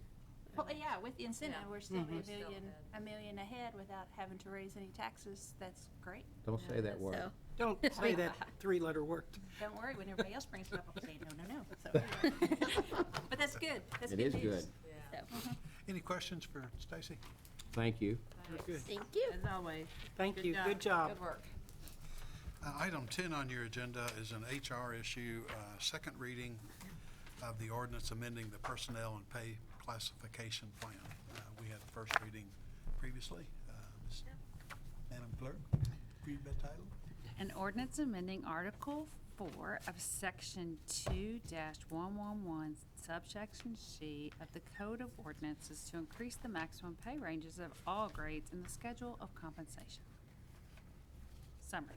Well, yeah, with the incentive, we're still Mhm. a million ahead without having to raise any taxes. That's great. Don't say that word. so, Don't say that three-letter word. Don't worry, when everybody else brings it up, I'll say, no. So, anyway. But that's good. That's It good is news. good. so, Any questions for Stacy? Thank you. Good. thank you. As always. Thank you, good job. Good work. Item 10 on your agenda is an HR issue, second reading of the ordinance amending the personnel and pay classification plan. We had the first reading previously. Ms. Madam Clerk, read that title. An ordinance amending Article 4 of Section 2-111, subsection C of the Code of Ordinances to increase the maximum pay ranges of all grades in the schedule of compensation. Summary.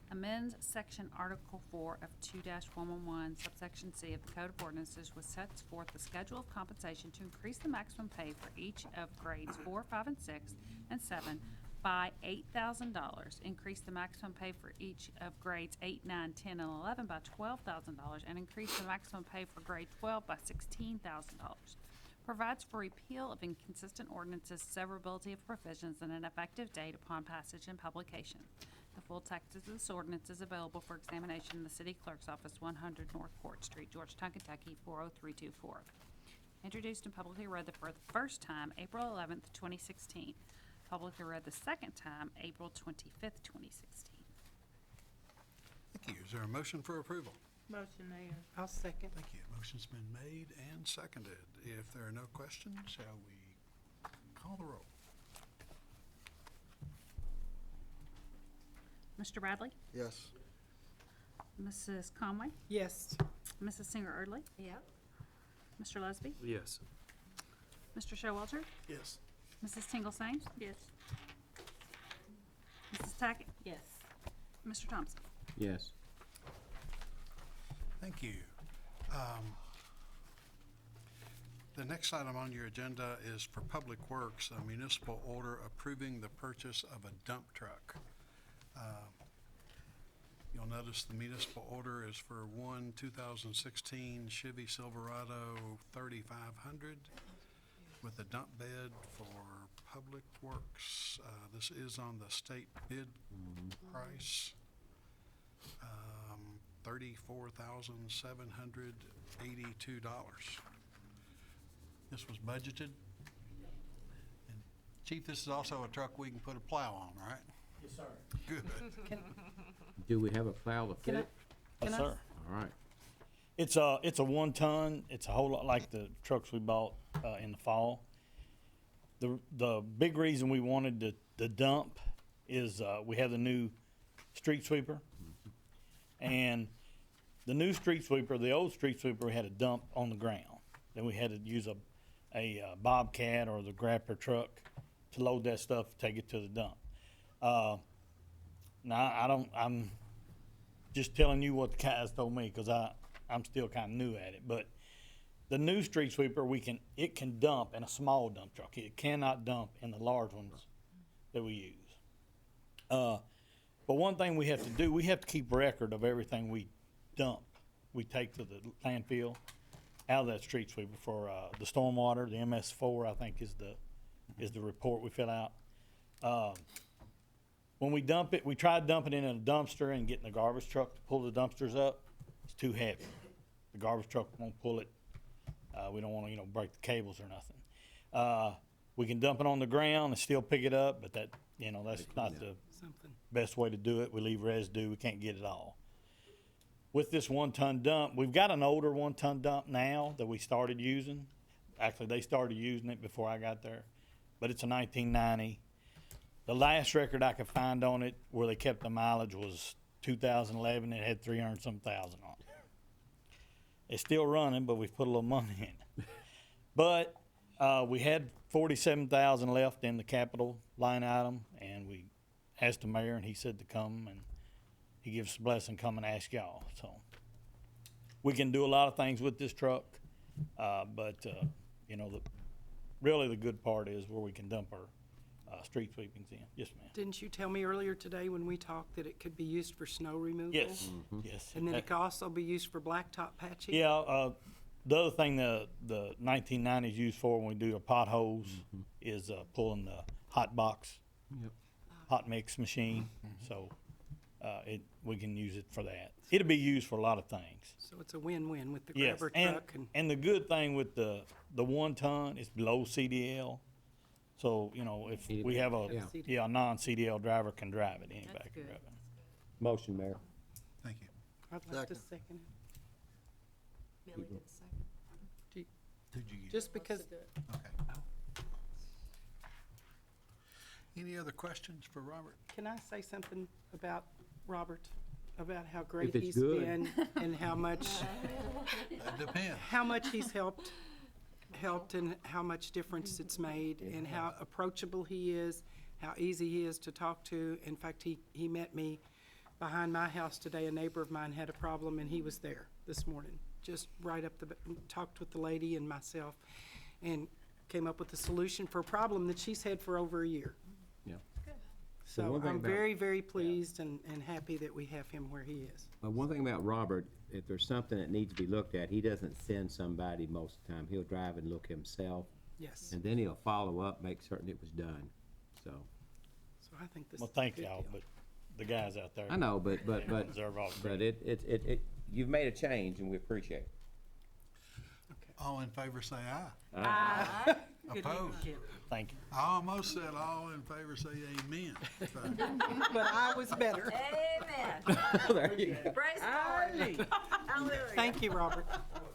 Amends Section Article 4 of 2-111, subsection C of the Code of Ordinances, which sets forth the schedule of compensation to increase the maximum pay for each of grades 4, 5, and 6, and 7 by $8,000, increase the maximum pay for each of grades 8, 9, 10, and 11 by $12,000, and increase the maximum pay for grade 12 by $16,000. Provides for repeal of inconsistent ordinances, severability of provisions, and an effective date upon passage and publication. The full text of this ordinance is available for examination in the City Clerk's Office, 100 North Court Street, Georgetown, Kentucky, 40324. Introduced and publicly read for the first time April 11th, 2016. Publicly read the second time April 25th, 2016. Thank you. Is there a motion for approval? Motion, Mayor. I'll second. Thank you. Motion's been made and seconded. If there are no questions, shall we call the roll? Mr. Bradley? Yes. Mrs. Conway? Yes. Mrs. Singer Erdley? Yep. Mr. Lesby? Yes. Mr. Showalter? Yes. Mrs. Tingle Sames? Yes. Mrs. Tackett? Yes. Mr. Thompson? Yes. Thank you. The next item on your agenda is for Public Works, a municipal order approving the purchase of a dump truck. You'll notice the municipal order is for one 2016 Chevy Silverado 3500 with a dump bed for Public Works. This is on the state bid price. $34,782. This was budgeted. And Chief, this is also a truck we can put a plow on, right? Yes, sir. Good. Do we have a plow to fit it? Can Yes, I- sir. All right. It's a 1 ton. It's a whole lot like the trucks we bought in the fall. The big reason we wanted the dump is we have the new street sweeper, and the new street sweeper, the old street sweeper, had a dump on the ground. then we had to use a Bobcat or the grapper truck to load that stuff, take it to the dump. Now, I'm just telling you what the guys told me, cause I'm still kinda new at it, but the new street sweeper, it can dump in a small dump truck. It cannot dump in the large ones that we use. But one thing we have to do, we have to keep record of everything we dump, we take to the landfill out of that street sweeper for, the stormwater, the MS4, I think is the report we fill out. When we dump it, we tried dumping it in a dumpster and getting the garbage truck to pull the dumpsters up. It's too heavy. The garbage truck won't pull it. We don't wanna, break the cables or nothing. We can dump it on the ground and still pick it up, but that's not the Something. best way to do it. We leave residue, we can't get it all. With this 1-ton dump, we've got an older 1-ton dump now that we started using. Actually, they started using it before I got there, but it's a 1990. The last record I could find on it where they kept the mileage was 2011. It had 300-some thousand on it. It's still running, but we've put a little money in it. But we had 47,000 left in the capital line item, and we asked the mayor, and he said to come, and he gives us a blessing, come and ask y'all. So we can do a lot of things with this truck, but really the good part is where we can dump our street sweepings in. Yes, ma'am. Didn't you tell me earlier today when we talked that it could be used for snow removal? Yes, yes. And then it could also be used for blacktop patching? Yeah, the other thing the 1990s used for when we do the potholes is pulling the hot box, hot mix machine. So we can use it for that. It'll be used for a lot of things. So it's a win-win with the Yes, grabber truck and the good thing with the 1-ton is below CDL. So, if we have a non-CDL driver can drive it, anybody can drive it. Motion, Mayor. Thank you. I'd like to Second. second it. Millie did second. Did you get? Just because, Okay. Any other questions for Robert? can I say something about Robert? About how great it's he's good. been and how much That depends. he's helped and how much difference it's made and how approachable he is, how easy he is to talk to. In fact, he met me behind my house today. A neighbor of mine had a problem and he was there this morning. Just right up talked with the lady and myself and came up with a solution for a problem that she's had for over a year. Yeah. So one thing I'm about- very, very pleased and happy that we have him where he is. One thing about Robert, if there's something that needs to be looked at, he doesn't send somebody most of the time. He'll drive and look himself, Yes. and then he'll follow up, make certain it was done. So, So I think this Well, is a thank good y'all, deal. but the guys out there. I know, but Deserve all the but credit. you've made a change, and we appreciate it. All in favor say aye. Aye. Opposed? Thank you. I almost said all in favor say amen. So, But I was better. Amen. There you go. Praise the Lord. Hallelujah. Thank you, Robert.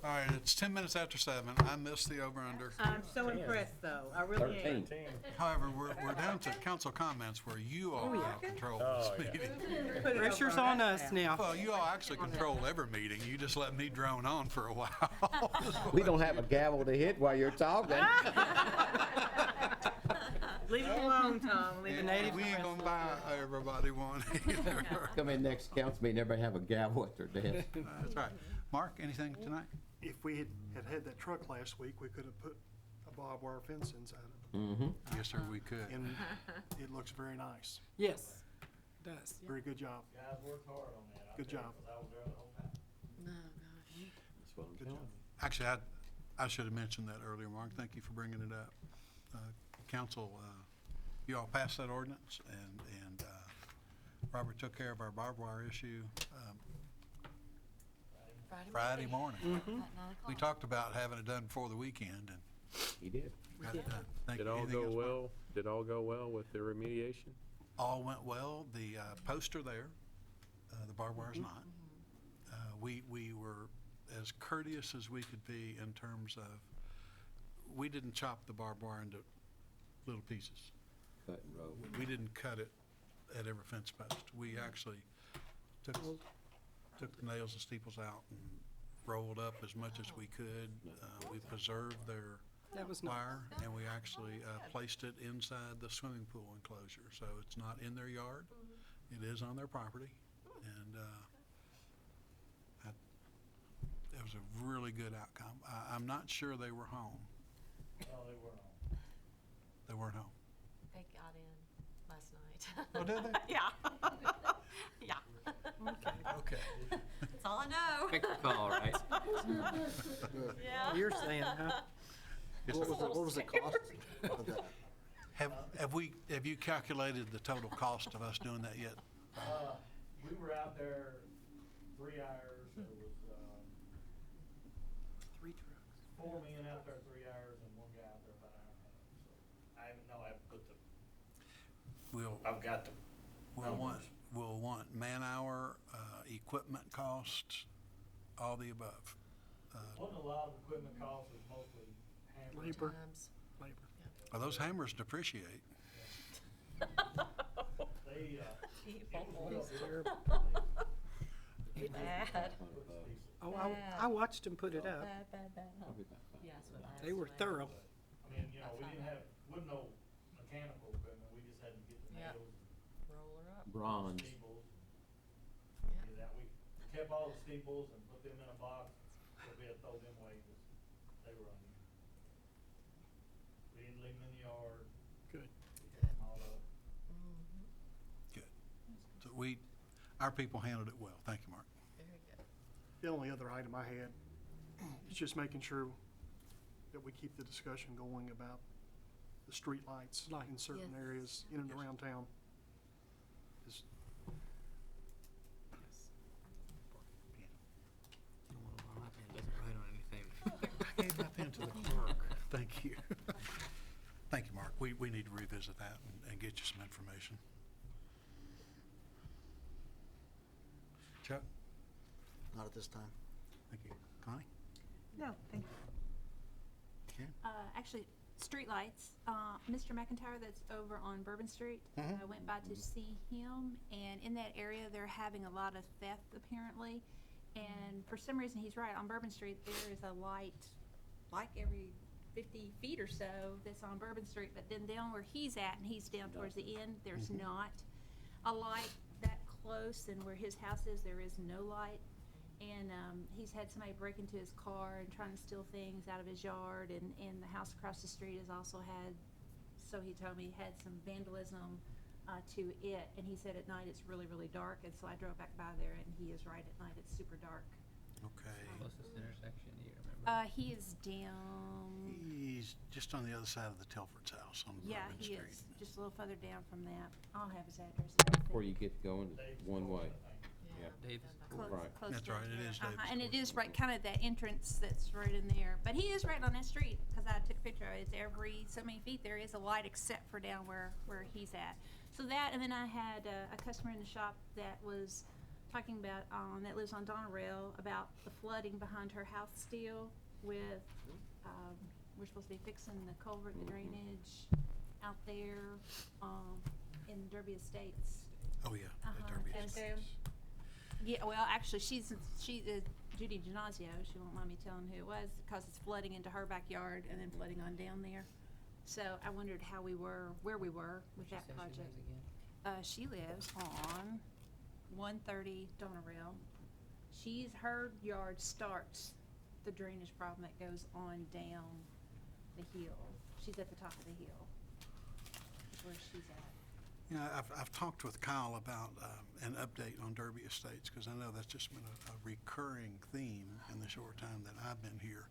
all right, it's 10 minutes after 7. I missed the over-under. I'm so impressed, though. I really 13. However, we're down to council comments where you all now control this meeting. Pressure's on us now. Well, you all actually control every meeting. You just let me drone on for a while. We don't have a gavel to hit while you're talking. Leave it alone, Tom. Leave And the native we ain't gonna buy everybody one either. Come in next council meeting, everybody have a gavel at their desk. That's right. Mark, anything tonight? If we had that truck last week, we could have put a barbed wire fence inside it, Mm-hmm. Yes, sir, we could. and it looks very nice. Yes, it does. Very good job. Guys worked hard on that. Good job. I was there the whole time. That's what I'm Good telling job. you. Actually, I should have mentioned that earlier, Mark. Thank you for bringing it up. Council, you all passed that ordinance, and Robert took care of our barbed wire issue Friday morning. We talked about having it done before the weekend, and He did. got it done. Thank Did you. all Anything go else, Mark? well? Did all go well with the remediation? All went well. The posts are there. The barbed wire's not. We were as courteous as we could be in terms of, we didn't chop the barbed wire into little pieces. Cut and roll. We didn't cut it at every fence post. We actually took the nails and steeples out rolled up as much as we could. We preserved their That was nice. wire, and we actually placed it inside the swimming pool enclosure, so it's not in their yard. It is on their property, and it was a really good outcome. I'm not sure they were home. No, they were on. They weren't home. They got in last night. Oh, did they? Yeah. Yeah. Okay. That's all I know. Make the call, right? Yeah. You're saying, huh? What was the cost of that? Have you calculated the total cost of us doing that yet? We were out there 3 hours, there was, 3 trucks. 4 men out there 3 hours and 1 guy out there about an hour and a half, so. I haven't, no, I haven't put the, I've got the. We'll want man-hour, equipment costs, all the above. Wasn't a lot of equipment costs, it was mostly hammers. Labor. Times. Labor. Well, those hammers depreciate. They, He's terrible. Bad. Oh, I watched him put it up. Bad, huh? Yeah, that's what I They were estimated. thorough. I mean, you know, we didn't have, wasn't no mechanical equipment, we just had to get the Yeah. nails, Roller up. Bronze. steeples. Yeah. Do that. We kept all the steeples and put them in a box, so we had to throw them away, 'cause they were unused. We didn't leave them in the yard. Good. We kept them all up. Good. So our people handled it well. Thank you, Mark. Very good. The only other item I had is just making sure that we keep the discussion going about the street lights in certain Yes. areas in and around town. Is- Doesn't write on anything. I gave my pen to the clerk. Thank you. Thank you, Mark. We need to revisit that and get you some information. Chuck? Not at this time. Thank you. Connie? No, thank you. Karen? Actually, streetlights, Mr. McIntyre that's over on Bourbon Street, I went by to see him, and in that area, they're having a lot of theft apparently. And for some reason, he's right, on Bourbon Street, there is a light, like every 50 feet or so, that's on Bourbon Street, but then down where he's at, and he's down towards the end, there's not a light that close, and where his house is, there is no light. And he's had somebody break into his car and trying to steal things out of his yard, and the house across the street has also had, so he told me, had some vandalism to it. And he said at night it's really, really dark, and so I drove back by there, and he is right, at night it's super dark. Okay. Closest intersection, do you remember? He is down, He's just on the other side of the Telford's house on yeah, Bourbon he Street. is, just a little further down from that. I'll have his address and everything. Before you get going, one way. Yeah. Davis. Close, Right. close That's to right, it is uh-huh, Davis and it Court. is right, kind of that entrance that's right in there. But he is right on that street, because I took a picture of it. It's every so many feet, there is a light except for down where he's at. So that, and then I had a customer in the shop that was talking about, that lives on Donerail, about the flooding behind her house still with, we're supposed to be fixing the culvert, the drainage out there, in Derby Estates. Oh, yeah. the Uh-huh, Derby and Estates. Yeah, well, actually, she's Judy Genazio. She won't mind me telling who it was, because it's flooding into her backyard and then flooding on down there. So I wondered where we were with that project. She lives on 130 Donerail. Her yard starts the drainage problem that goes on down the hill. She's at the top of the hill. That's where she's at. You know, I've talked with Kyle about an update on Derby Estates, because I know that's just been a recurring theme in the short time that I've been here.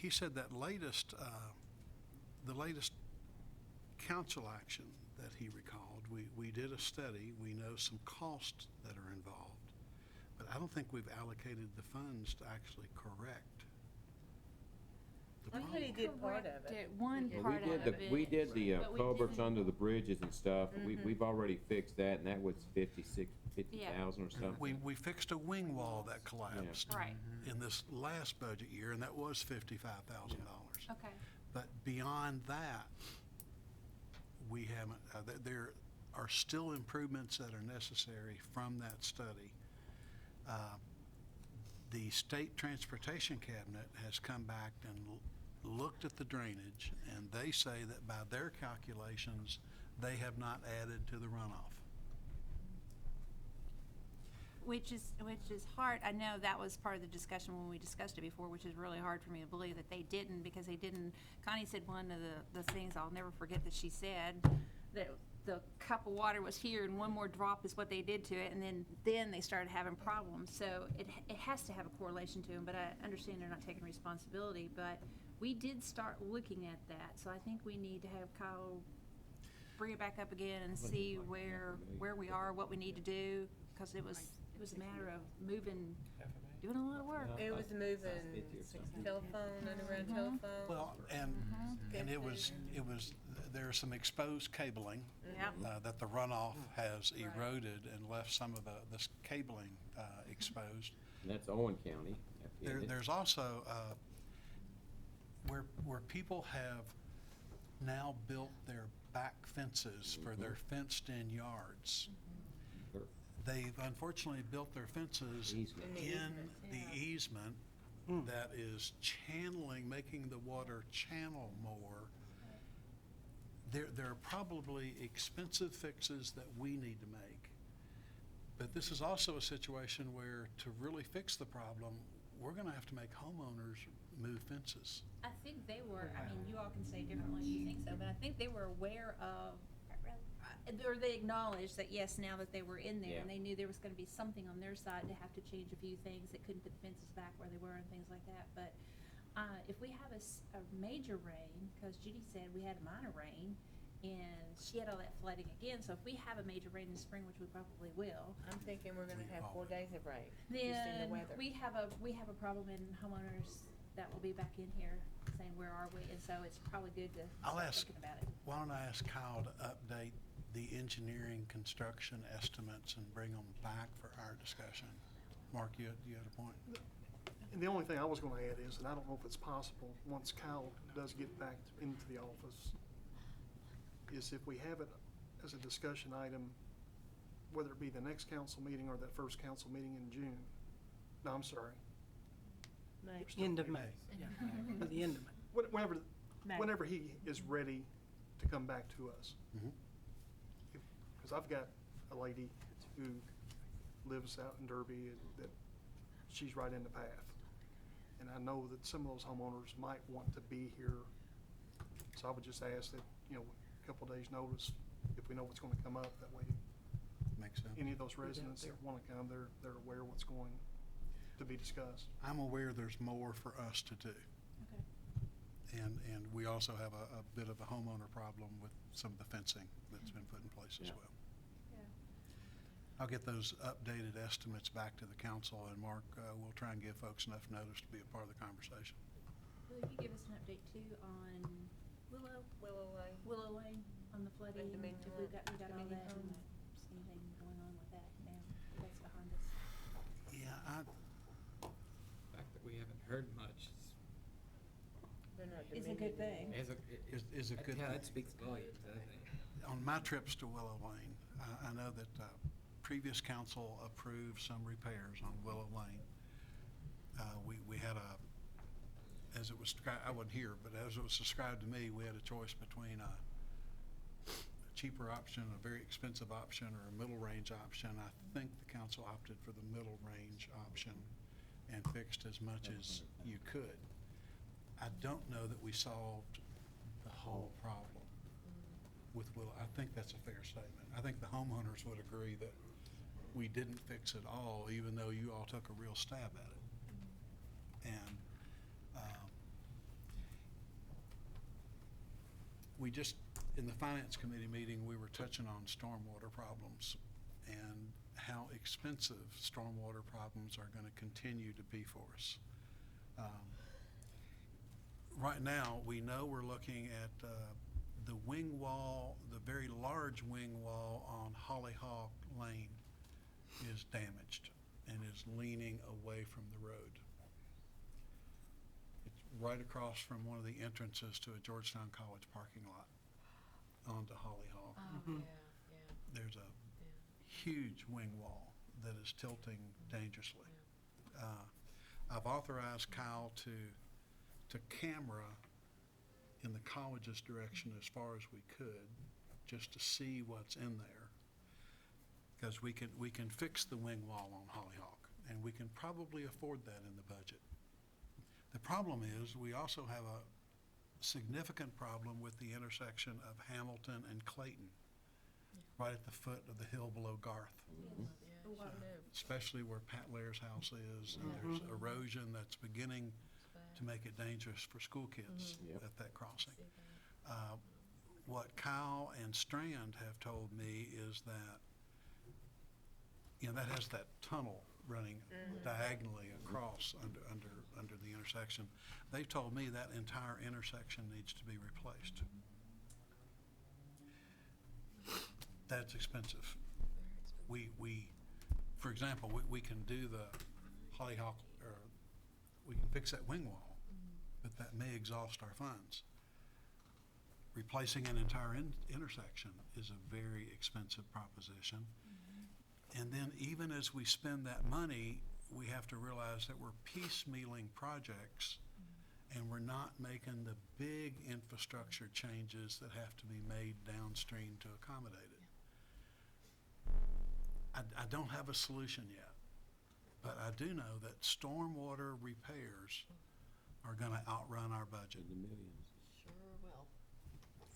He said that the latest council action that he recalled, we did a study, we know some costs that are involved, but I don't think we've allocated the funds to actually correct the problem. did part of it. One Well, part of it. we did the but we culverts didn't- under the bridges and stuff. We've already fixed that, and that was 50,000 or something. We fixed a wing wall that collapsed Right, in this last budget year, and that was $55,000. okay. But beyond that, we haven't, there are still improvements that are necessary from that study. The State Transportation Cabinet has come back and looked at the drainage, and they say that by their calculations, they have not added to the runoff. Which is hard. I know that was part of the discussion when we discussed it before, which is really hard for me to believe that they didn't, because they didn't. Connie said one of the things I'll never forget that she said, that the cup of water was here and one more drop is what they did to it, and then they started having problems. So it has to have a correlation to them, but I understand they're not taking responsibility. But we did start looking at that, so I think we need to have Kyle bring it back up again and see where we are, what we need to do, because it was a matter of moving, doing a lot of work. It was moving telephone, underground telephone. Well, and it was, there's some exposed cabling Yep. that the runoff has eroded and left some of this cabling exposed. And that's Owen County. There's also where people have now built their back fences for their fenced-in yards. They've unfortunately built their fences Easement. in the easement that is channeling, making the water channel more. There are probably expensive fixes that we need to make. But this is also a situation where, to really fix the problem, we're gonna have to make homeowners move fences. I think they were, I mean, you all can say differently if you think so, but I think they were aware of, or they acknowledged that, yes, now that they were in there, and they knew there was gonna be something on their side to have to change a few things, that couldn't put the fences back where they were and things like that. But if we have a major rain, because Judy said we had a minor rain, and she had all that flooding again, so if we have a major rain in the spring, which we probably will, I'm thinking we're gonna have 4 days of rain, just in the then weather. we have a problem, and homeowners that will be back in here saying, where are we? And so it's probably good to I'll start ask, thinking about it. why don't I ask Kyle to update the engineering construction estimates and bring them back for our discussion? Mark, you had a point? And the only thing I was gonna add is, and I don't know if it's possible, once Kyle does get back into the office, is if we have it as a discussion item, whether it be the next council meeting or that first council meeting in June. No, I'm sorry. End of May. By the end of May. Whenever he is ready to come back to us. Because I've got a lady who lives out in Derby, that she's right in the path. And I know that some of those homeowners might want to be here. So I would just ask that, a couple of days' notice, if we know what's gonna come up, that way Makes sense. any of those residents that wanna come, they're aware what's going to be discussed. I'm aware there's more for us to do. Okay. And we also have a bit of a homeowner problem with some of the fencing that's been put in place as well. Yeah. I'll get those updated estimates back to the council, and Mark, we'll try and give folks enough notice to be a part of the conversation. Will you give us an update too on Willow Lane on the flooding? And Dominion If we got all Dominion that, and Homes. see anything going on with that now, that's behind us. Yeah, The fact that we haven't heard much It's a good thing. is a good Yeah, thing. that speaks volumes, I think. On my trips to Willow Lane, I know that previous council approved some repairs on Willow Lane. We had as it was, I wasn't here, but as it was described to me, we had a choice between a cheaper option, a very expensive option, or a middle range option. I think the council opted for the middle range option and fixed as much as you could. I don't know that we solved the whole problem with Willow. I think that's a fair statement. I think the homeowners would agree that we didn't fix it all, even though you all took a real stab at it. And we just, in the Finance Committee meeting, we were touching on stormwater problems and how expensive stormwater problems are going to continue to be for us. Right now, we know we're looking at the wing wall, the very large wing wall on Hollyhock Lane is damaged and is leaning away from the road. It's right across from one of the entrances to a Georgetown College parking lot onto Hollyhock. There's a huge wing wall that is tilting dangerously. I've authorized Kyle to camera in the college's direction as far as we could, just to see what's in there. Because we can fix the wing wall on Hollyhock, and we can probably afford that in the budget. The problem is, we also have a significant problem with the intersection of Hamilton and Clayton, right at the foot of the hill below Garth. Especially where Pat Lair's house is, and there's erosion that's beginning to make it dangerous for school kids at that crossing. What Kyle and Strand have told me is that, that has that tunnel running diagonally across under the intersection. They've told me that entire intersection needs to be replaced. That's expensive. For example, we can do the Hollyhock, or we can fix that wing wall, but that may exhaust our funds. Replacing an entire intersection is a very expensive proposition. And then even as we spend that money, we have to realize that we're piecemealing projects, and we're not making the big infrastructure changes that have to be made downstream to accommodate it. I don't have a solution yet, but I do know that stormwater repairs are going to outrun our budget. In the millions. Sure will.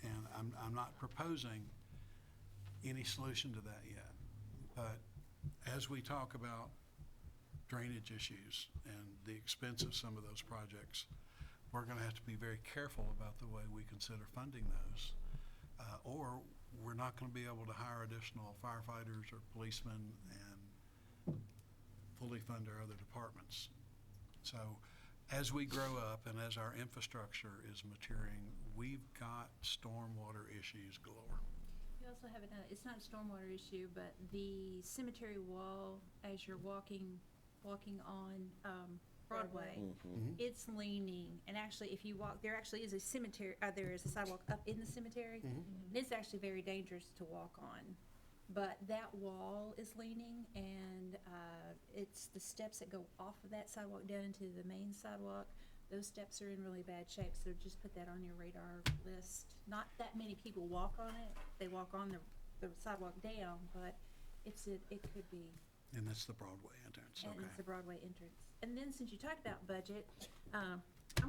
And I'm not proposing any solution to that yet. But as we talk about drainage issues and the expense of some of those projects, we're going to have to be very careful about the way we consider funding those. Or we're not going to be able to hire additional firefighters or policemen and fully fund our other departments. So as we grow up and as our infrastructure is maturing, we've got stormwater issues galore. You also have it's not a stormwater issue, but the cemetery wall, as you're walking on Broadway, it's leaning. And actually, if you walk, there actually is a cemetery, there is a sidewalk up in the cemetery, and it's actually very dangerous to walk on. But that wall is leaning, and it's the steps that go off of that sidewalk down into the main sidewalk. Those steps are in really bad shape, so just put that on your radar list. Not that many people walk on it. They walk on the sidewalk down, but it could be. And that's the Broadway entrance, And okay. it's the Broadway entrance. And then since you talked about budget, I'm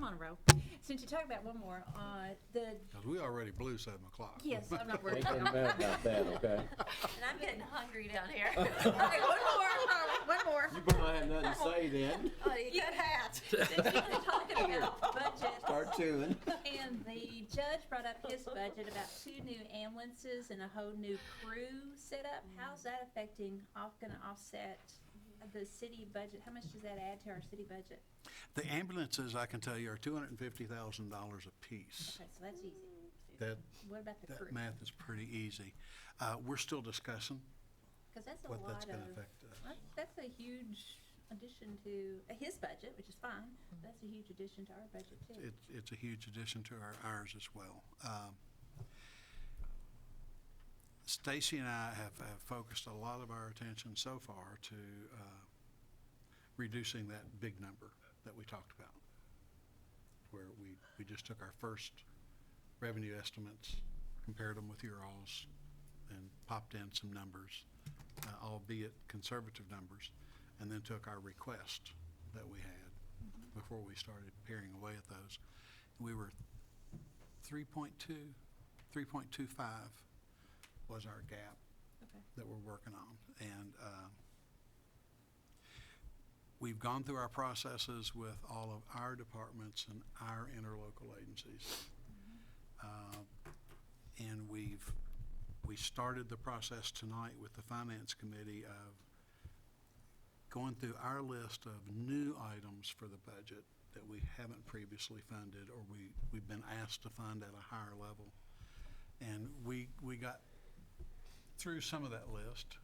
on a roll. Since you talked about one more, Because we already blew 7 o'clock. yes, I'm not worried. Ain't nothing bad about that, okay? And I'm getting hungry down here. Okay, one more. You better not have nothing to say then. Oh, you got hat. Since you've been talking about budget, Start chewing. and the judge brought up his budget about 2 new ambulances and a whole new crew setup. How's that affecting, gonna offset the city budget? How much does that add to our city budget? The ambulances, I can tell you, are $250,000 a piece. Okay, so that's easy. What about the crew? That math is pretty easy. We're still discussing Because that's a what lot that's going to of, affect us. that's a huge addition to his budget, which is fine. That's a huge addition to our budget too. It's a huge addition to ours as well. Stacy and I have focused a lot of our attention so far to reducing that big number that we talked about, where we just took our first revenue estimates, compared them with your all's, and popped in some numbers, albeit conservative numbers, and then took our request that we had before we started paring away at those. We were 3.25 was our gap Okay. that we're working on. And we've gone through our processes with all of our departments and our interlocal agencies. And we started the process tonight with the Finance Committee of going through our list of new items for the budget that we haven't previously funded, or we've been asked to fund at a higher level. And we got through some of that list.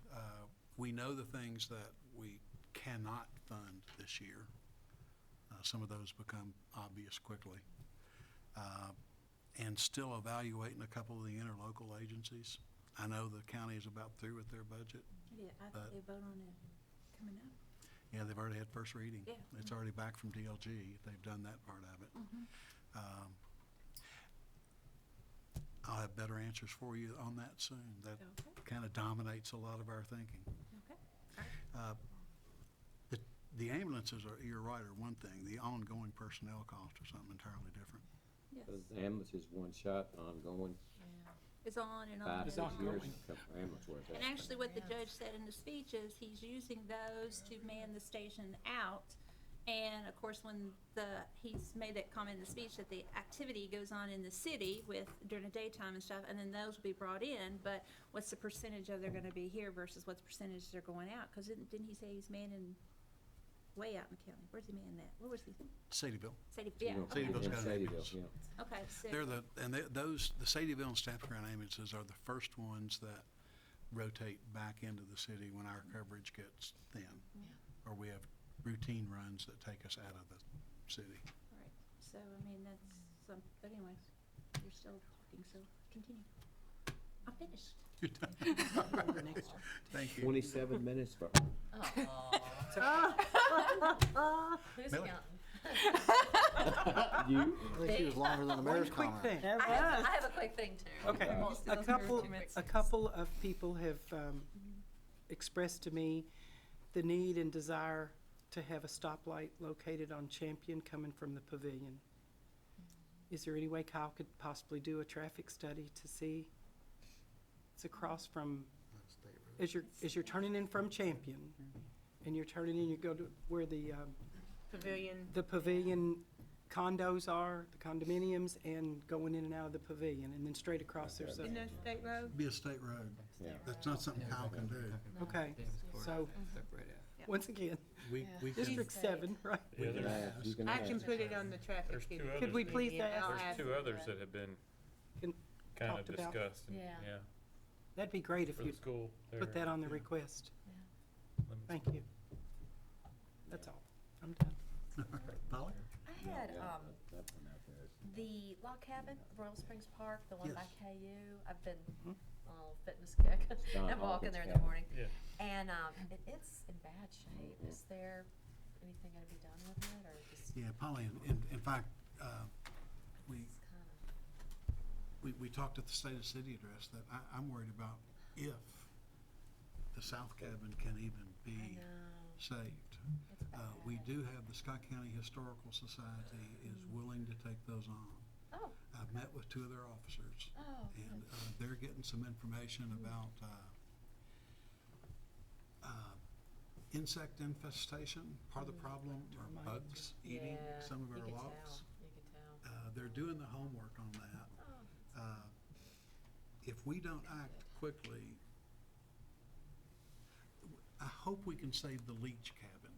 We know the things that we cannot fund this year. Some of those become obvious quickly. And still evaluating a couple of the interlocal agencies. I know the county is about through with their budget. Yeah, I But- think they vote on it coming up. Yeah, they've already had first reading. Yeah. It's already back from DLG. They've done that part of it. I'll have better answers for you on that soon. That Okay. kind of dominates a lot of our thinking. Okay. All right. The ambulances are, you're right, are one thing. The ongoing personnel cost are something entirely different. Yes. The ambulance is one shot, ongoing, It's on and on. 5 and to 6 on. years, a couple ambulance worth. And actually, what the judge said in the speech is he's using those to man the station out. And of course, when he's made that comment in the speech that the activity goes on in the city during the daytime and stuff, and then those will be brought in, but what's the percentage of they're gonna be here versus what's the percentage they're going out? Cause didn't he say he's manning way out in the county? Where's he manning that? Where was he? Sadieville. Yeah, okay. Sadieville's got an Sadieville, ambulance. yeah. Okay, so. The Sadieville and Stafford Ground ambulances are the first ones that rotate back into the city when our coverage gets thin. Or we have routine runs that take us out of the city. Right, so, I mean, that's some, but anyways, you're still talking, so continue. I'm finished. Thank you. 27 minutes for, Who's Millie? counting? you, I think she was longer than the mayor's One quick comment. thing. I have a quick thing too. Okay, Well, a those couple, are 2 minutes. a couple of people have expressed to me the need and desire to have a stoplight located on Champion coming from the pavilion. Is there any way Kyle could possibly do a traffic study to see? It's across from, as you're turning in from Champion, and you're turning in, you go to where the pavilion condos are, the condominiums, and going in and out of the pavilion, and then straight across there's a, State road? Be a state road. Yeah. That's not something Kyle can do. okay, so, once again, We can- District 7, right? we can ask, ask. you can I ask. can put it on the traffic. There's 2 others. Could we please Yeah, ask? I'll There's ask 2 others that have been Can- kind of talked about? discussed, and, Yeah. yeah, That'd be great if for the you school. put there. that on the request. Lemons. Thank you. That's all. I'm done. Polly? I had, That one out there is- the log cabin, Royal Springs Park, the one by Yes. KU. I've been on a fitness kick. Don I'm walking Hawkins there in the cabin. morning. Yeah. And, it's in bad shape. Is there anything gonna be done with it, or just, Yeah, Polly, in fact, we, it's kinda, we talked at the State of City address that I'm worried about if the South Cabin can even I be know, saved. it's bad. We do have the Scott County Historical Society is willing to take those on. Oh, I've met with 2 of their officers, oh, and they're getting some information about insect infestation. Part of the problem are bugs eating yeah, some of you our could logs. tell, you could tell. They're doing the homework on that. Oh, If we don't act quickly, I hope we can save the Leach cabin.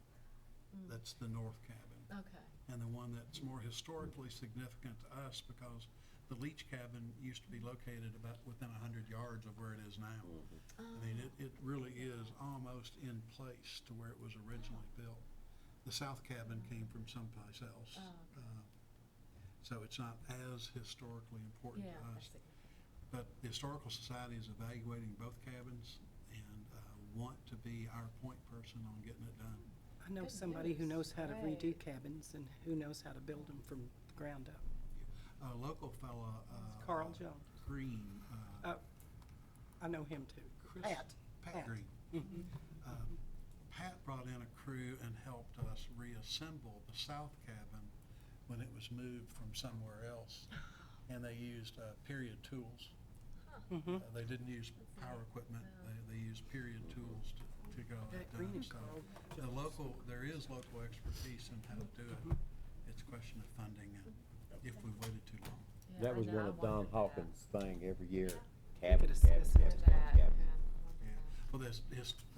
That's the north cabin. okay. And the one that's more historically significant to us because the Leach cabin used to be located about within 100 yards of where it is now. I mean, it really is almost in place to where it was originally built. The south cabin came from someplace else. Oh, So it's not as historically important Yeah, to us. that's significant. But the Historical Society is evaluating both cabins and want to be our point person on getting it done. I know Good somebody who knows news. how to redo Great. cabins and who knows how to build them from the ground up. A local fella, Carl Jones. Green, I know him too. Chris- Pat. Pat Green. Mhm. Pat brought in a crew and helped us reassemble the south cabin when it was moved from somewhere else. And they used period tools. Mhm. They didn't use power equipment. They used period tools to go Pat it Green done. and So Carl there is local expertise in how to do Mm-hmm. it. It's a question of funding and if we waited too long. Yeah, That I was know, one I of Don wondered that. Hawkins' thing every year. could Cabin, assess cabin, it. cabin, Wondered cabin, that, cabin. yeah, I wondered Yeah. that. Well,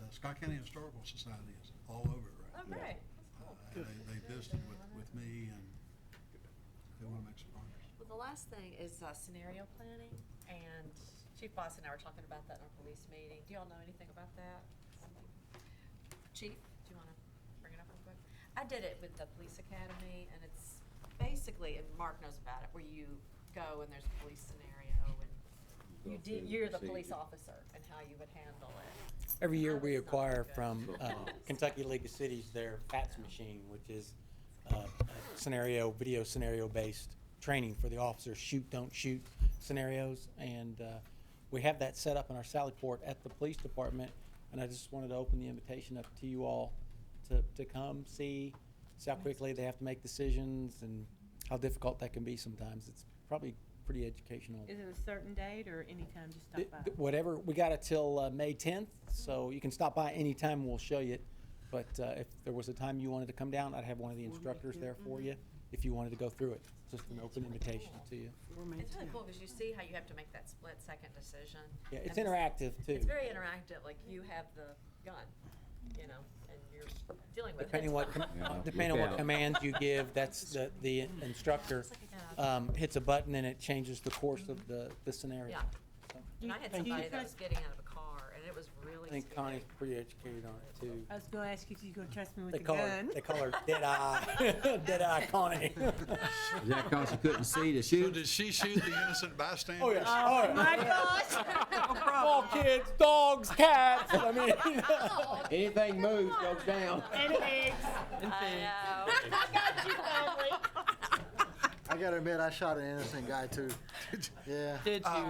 the Scott County Historical Society is all over it right Oh, now. great, that's cool. They visited with me and they want to make some progress. Well, the last thing is scenario planning, and Chief Boss and I were talking about that in our police meeting. Do y'all know anything about that? Chief, do you want to bring it up real quick? I did it with the police academy, and it's basically, and Mark knows about it, where you go and there's a police scenario, and Go through you're the procedure. police officer and how you would handle it. Every year we acquire from Kentucky League of Cities their FATS machine, which is video scenario-based training for the officers, shoot, don't shoot scenarios. And we have that set up in our Sally Port at the police department. And I just wanted to open the invitation up to you all to come see how quickly they have to make decisions and how difficult that can be sometimes. It's probably pretty educational. Is it a certain date or anytime just stop by? Whatever, we got it till May 10th, so you can stop by anytime and we'll show you it. But if there was a time you wanted to come down, I'd have one of the instructors there for you if you wanted to go through it. Just an open invitation to you. It's really cool because you see how you have to make that split-second decision. Yeah, it's And interactive too. It's very interactive, like you have the gun, you know, and you're dealing with it. Depending on what commands you give, that's the instructor hits a button and it changes the course of the scenario. Yeah. So, And I had somebody that was getting out of a car, and it was really I think scary. Connie's pretty educated on it too. I was gonna ask you if you're gonna trust me with They the call her, gun. they call her Dead Eye, Dead Eye Connie. Is that cause you couldn't see to So shoot? did she shoot the innocent bystanders? Oh, yeah. Oh, my gosh. Small kids, dogs, cats, I mean. Anything moves goes down. And eggs. I know. I got you, family. I gotta admit, I shot an innocent guy too. Yeah. Did you?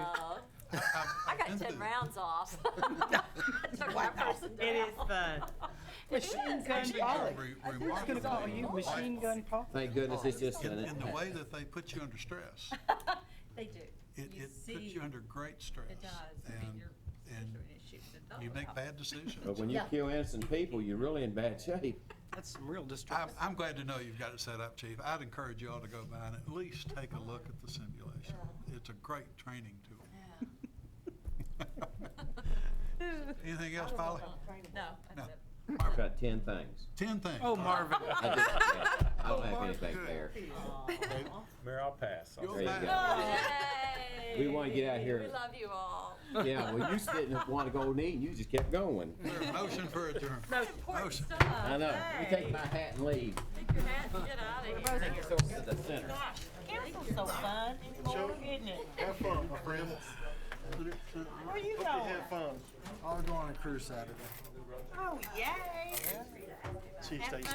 I got 10 rounds off. Took one person down. It is fun. Machine gun Polly. Remarkable. Call you Machine Gun Polly. Thank goodness it's just In the way that they put you under stress. They do. It You puts see- you under great stress. It does. I mean, And, you're- and it shoots at you the- make bad decisions. But when you kill innocent people, you're really in bad shape. That's some real distress. I'm glad to know you've got it set up, Chief. I'd encourage you all to go by and at least take a look at the simulation. It's a great training tool. Anything else, Polly? No, No. that's it. I've got 10 things. 10 things. Oh, Marvin. I just can't. I don't have anything there. Mayor, I'll pass. You'll There you find go. out. Yay! We wanna get out here. We love you all. Yeah, well, you didn't want to go and eat, and you just kept going. There's a motion for adjournment. Important Motion. stuff. I know. You take my hat and leave. Take your hat and get out of here. Take yourself to the center. Gosh, council's so fun anymore, isn't it? Have fun, my friend. Where you Hope going? you have fun. I'll go on a cruise Saturday. Oh, yay. Chief Stacy.